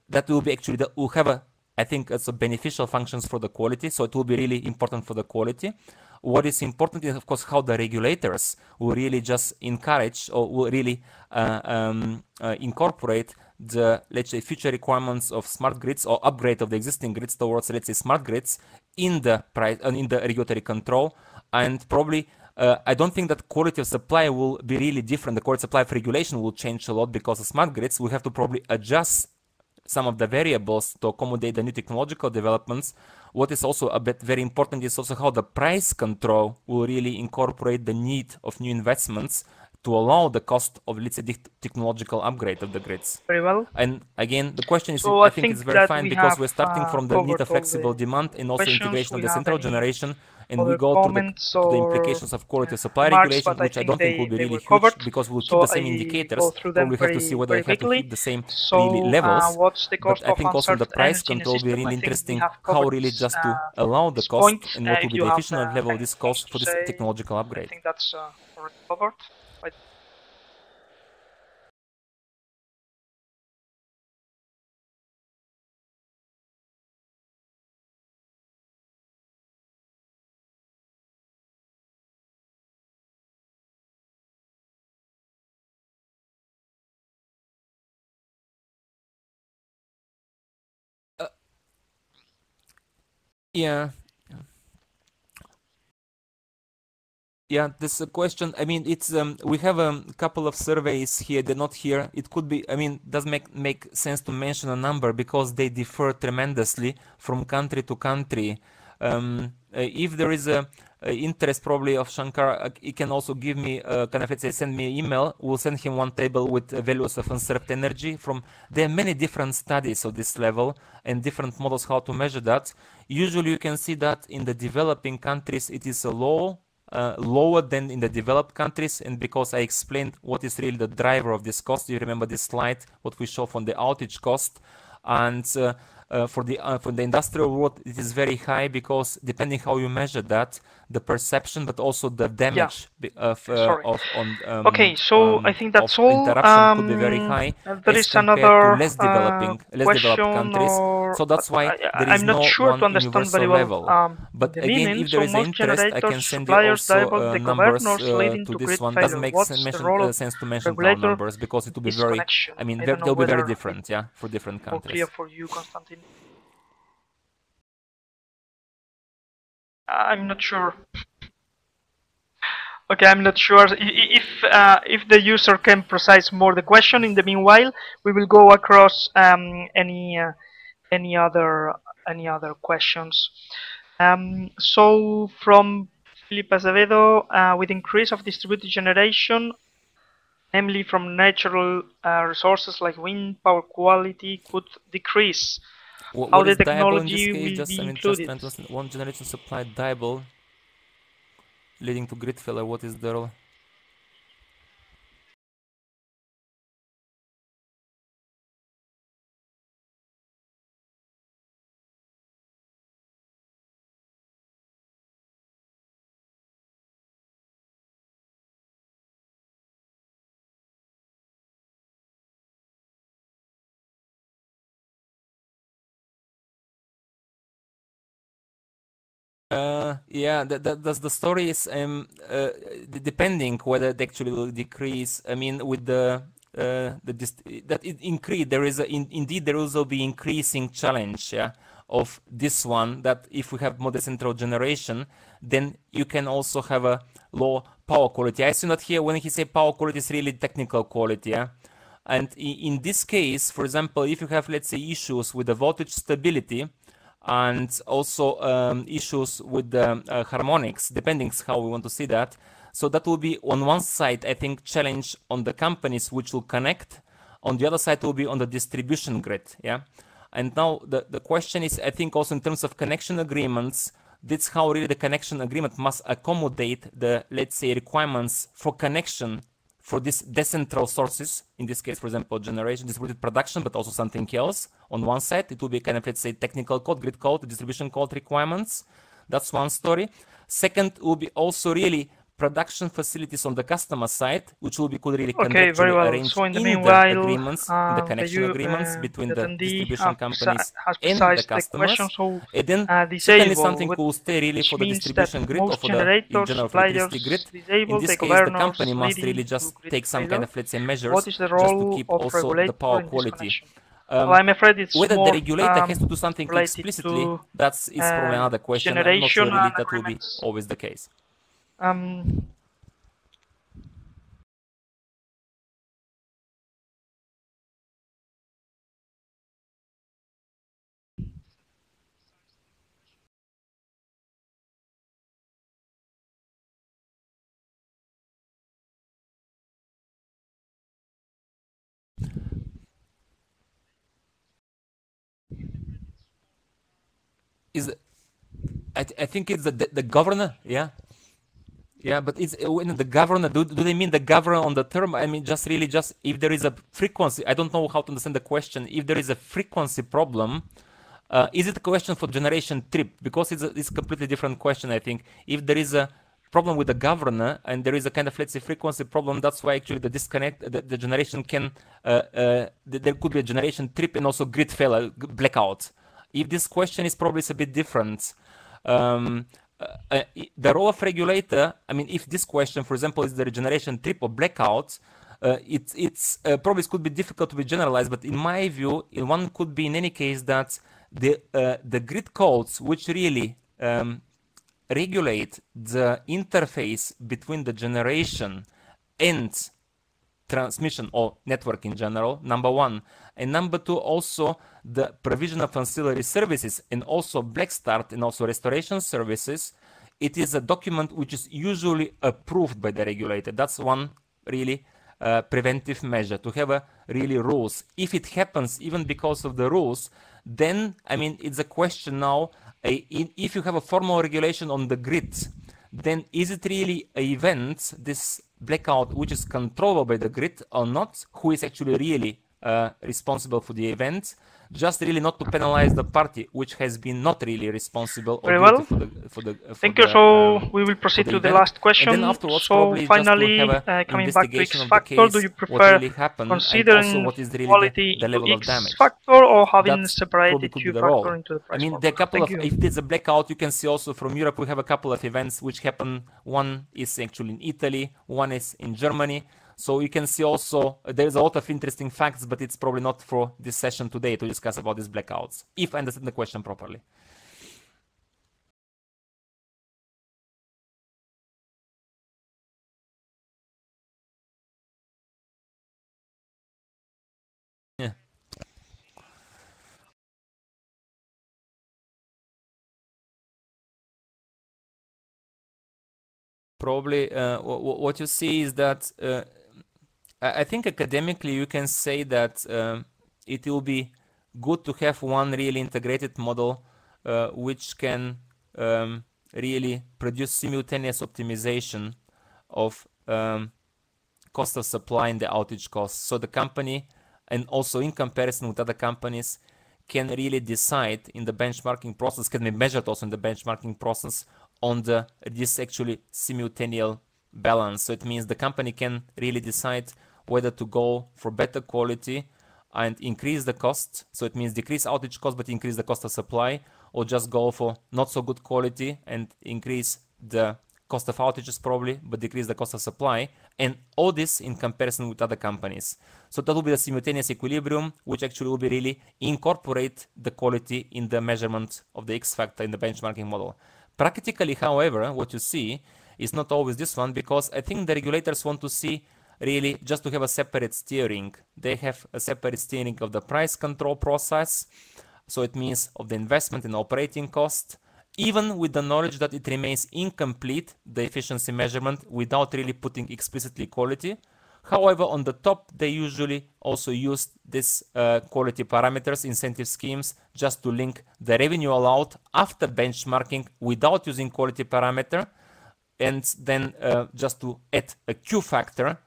that will be actually will have I think it's a beneficial functions for the quality, so it will be really important for the quality. What is important is, of course, how the regulators will really just encourage or will really incorporate the, let's say, future requirements of smart grids or upgrade of the existing grids towards, let's say, smart grids in the regulatory control. And probably I don't think that quality of supply will be really different. The quality of supply of regulation will change a lot because of smart grids. We have to probably adjust some of the variables to accommodate the new technological developments. What is also a bit very important is also how the price control will really incorporate the need of new investments to allow the cost of, let's say, technological upgrade of the grids. Very well. And again, the question is, so I think it's very fine because we're starting from the need of covered flexible demand and also integration of the central generation, and we other go to the comments implications of quality of supply remarks, regulation, but I which I think don't think will be they really were huge covered. because we'll So keep the same I indicators. go through them Probably have to see whether very they have to quickly. keep the same So really levels. what's the cost But I think of also the unserved price energy in a control will be system? really I think we interesting, have how covered really this, just to allow the this cost point. and what will If be you the have efficient level of this cost to for this say, technological I upgrade. think that's already covered. Yeah. Yeah, this is a question. I mean, it's we have a couple of surveys here. They're not here. It could be. I mean, does make sense to mention a number because they differ tremendously from country to country. If there is a interest probably of Shankar, he can also give me kind of, let's say, send me an email. We'll send him one table with values of unserved energy from. There are many different studies of this level and different models how to measure that. Usually, you can see that in the developing countries, it is a low lower than in the developed countries, and because I explained what is really the driver of this cost. You remember this slide, what we show from the outage cost, and for the industrial world, it is very high because depending how you measure that, the perception, but also the damage Okay, so I think that's all. Interruption could be very high there as is compared another to less developed countries. So that's why there is I'm not no sure one to understand universal very well level. But the again, meaning. if there So is most interest, I can generators, send you suppliers, also disabled the numbers governors leading to to this grid one. failure. Doesn't make What's the role of sense to mention our regulator? numbers because it will be This very, connection. I mean, I don't know they'll be very whether different, yeah, for different more clear countries. for you, Konstantin. I'm not sure. Okay, I'm not sure if the user can precise more the question. In the meanwhile, we will go across any other questions. So from Felipe Azevedo, with increase of distributed generation, namely from natural resources like wind, power quality could decrease. How the technology will be included? One generation supply diable leading to grid failure. What is the role? Yeah, that's the story is depending whether it actually will decrease. I mean, with that it increase, there is indeed there will also be increasing challenge, yeah, of this one, that if we have more decentral generation, then you can also have a low power quality. I assume that here when he say power quality is really technical quality, yeah. And in this case, for example, if you have, let's say, issues with the voltage stability, and also issues with the harmonics, depending how we want to see that. So that will be on one side, I think, challenge on the companies which will connect. On the other side will be on the distribution grid, yeah. And now the question is, I think also in terms of connection agreements, that's how really the connection agreement must accommodate the, let's say, requirements for connection for these decentral sources, in this case, for example, generation, distributed production, but also something else. On one side, it will be kind of, let's say, technical code, grid code, distribution code requirements. That's one story. Second will be also really production facilities on the customer side, which will be could really contractually arranged so in the agreements, in the connection agreements between the distribution companies and the customers. And then certainly something will stay really for the distribution grid or for the in general for electricity grid. In this case, the company must really just take some kind of, let's say, measures just to keep also the power quality. Well, I'm afraid it's whether more, the regulator has to do something explicitly, that's is probably another question. I'm not sure really that will be always the case. I think it's the governor, yeah. Yeah, but it's when the governor, do they mean the governor on the term? I mean, just really just if there is a frequency, I don't know how to understand the question. If there is a frequency problem, is it a question for generation trip? Because it's a completely different question, I think. If there is a problem with the governor and there is a kind of, let's say, frequency problem, that's why actually the disconnect, the generation can, there could be a generation trip and also grid failure, blackout. If this question is probably a bit different. The role of regulator, I mean, if this question, for example, is the regeneration trip or blackout, it's probably could be difficult to be generalized, but in my view, one could be in any case that the grid codes which really regulate the interface between the generation and transmission or network in general, number one, and number two, also the provision of ancillary services and also black start and also restoration services. It is a document which is usually approved by the regulator. That's one really preventive measure, to have a really rules. If it happens even because of the rules, then I mean it's a question now. If you have a formal regulation on the grid, then is it really an event, this blackout, which is controllable by the grid or not? Who is actually really responsible for the event? Just really not to penalize the party which has been not really responsible or Very guilty well. for Thank you. So we will proceed to the event. last question. And then afterwards, So probably just to have finally, a coming back to investigation X of the factor, do case, you what prefer really happened, and also considering what is really quality the into level of X damage. factor or having That's separated probably could Q be the factor role. into the price I mean, formula? there are a couple Thank of, you. if there's a blackout, you can see also from Europe, we have a couple of events which happen. One is actually in Italy, one is in Germany. So you can see also, there's a lot of interesting facts, but it's probably not for this session today to discuss about these blackouts, if I understand the question properly. Yeah. Probably what you see is that I think academically you can say that it will be good to have one really integrated model which can really produce simultaneous optimization of cost of supply and the outage cost. So the company, and also in comparison with other companies, can really decide in the benchmarking process, can be measured also in the benchmarking process on this actually simultaneous balance. So it means the company can really decide whether to go for better quality and increase the cost. So it means decrease outage cost but increase the cost of supply, or just go for not so good quality and increase the cost of outages probably, but decrease the cost of supply, and all this in comparison with other companies. So that will be the simultaneous equilibrium, which actually will be really incorporate the quality in the measurement of the X factor in the benchmarking model. Practically, however, what you see is not always this one, because I think the regulators want to see really just to have a separate steering. They have a separate steering of the price control process. So it means of the investment in operating cost, even with the knowledge that it remains incomplete, the efficiency measurement, without really putting explicitly quality. However, on the top, they usually also use this quality parameters, incentive schemes, just to link the revenue allowed after benchmarking without using quality parameter, and then just to add a Q factor.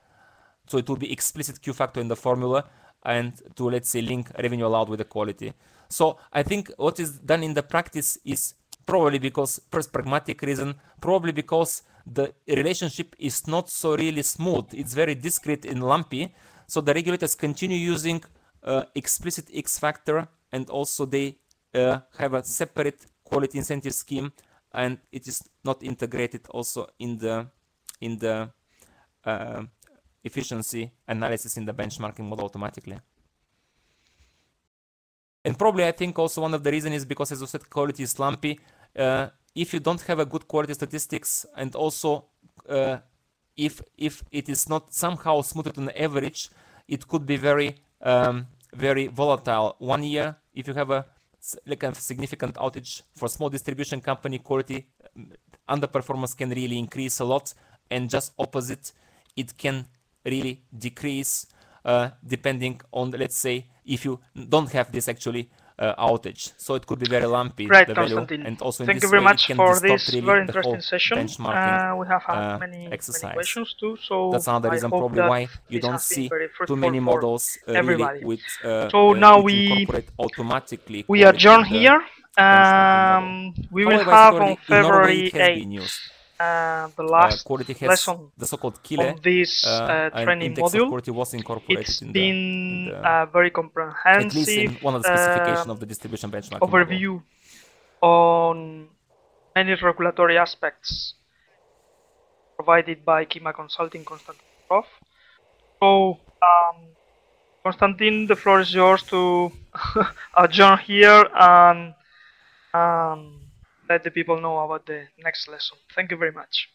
So it will be explicit Q factor in the formula, and to, let's say, link revenue allowed with the quality. So I think what is done in the practice is probably because, first, pragmatic reason, probably because the relationship is not so really smooth. It's very discrete and lumpy. So the regulators continue using explicit X factor, and also they have a separate quality incentive scheme, and it is not integrated also in the efficiency analysis in the benchmarking model automatically. And probably I think also one of the reasons is because, as I said, quality is lumpy. If you don't have a good quality statistics, and also if it is not somehow smoothed on average, it could be very very volatile. 1 year, if you have a significant outage for a small distribution company, quality underperformance can really increase a lot, and just opposite, it can really decrease depending on, let's say, if you don't have this actually outage. So it could be very lumpy, Great, the value, Constantine. and also in Thank you this very way it much can for distort this really very the interesting whole session. benchmarking We have had many exercise. questions too, so That's another I reason hope probably that why you this don't has been see very too fruitful many for models really everybody. with So now which we incorporate automatically we quality adjourn in the here. benchmarking model. We will However, I said have on already, in Norway it February has 8th been used. the last Quality has lesson the so-called on kile, this and training index of module. quality was incorporated It's in been the a very at least in comprehensive one of the specification of the distribution benchmarking model. overview on many regulatory aspects provided by Kima Consulting Constantine Prof. So, Constantine, the floor is yours to adjourn here and let the people know about the next lesson. Thank you very much.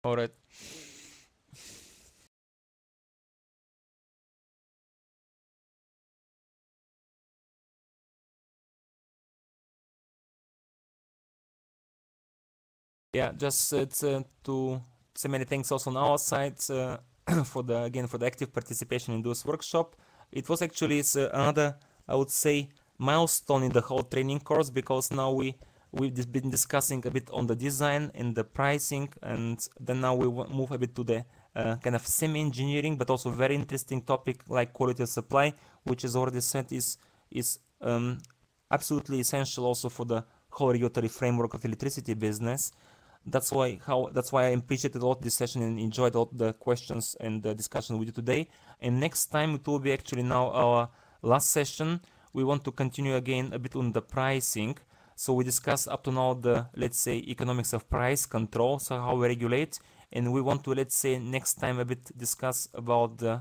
All right. yeah, just to say many thanks also on our side for the active participation in this workshop. It was actually another, I would say, milestone in the whole training course, because now we've been discussing a bit on the design and the pricing, and then now we move a bit to the kind of semi-engineering, but also very interesting topic like quality of supply, which is already said is absolutely essential also for the whole regulatory framework of electricity business. That's why I appreciated a lot this session and enjoyed all the questions and the discussion with you today. And next time it will be actually now our last session. We want to continue again a bit on the pricing. So we discussed up to now the, let's say, economics of price control, so how we regulate, and we want to, let's say, next time a bit discuss about the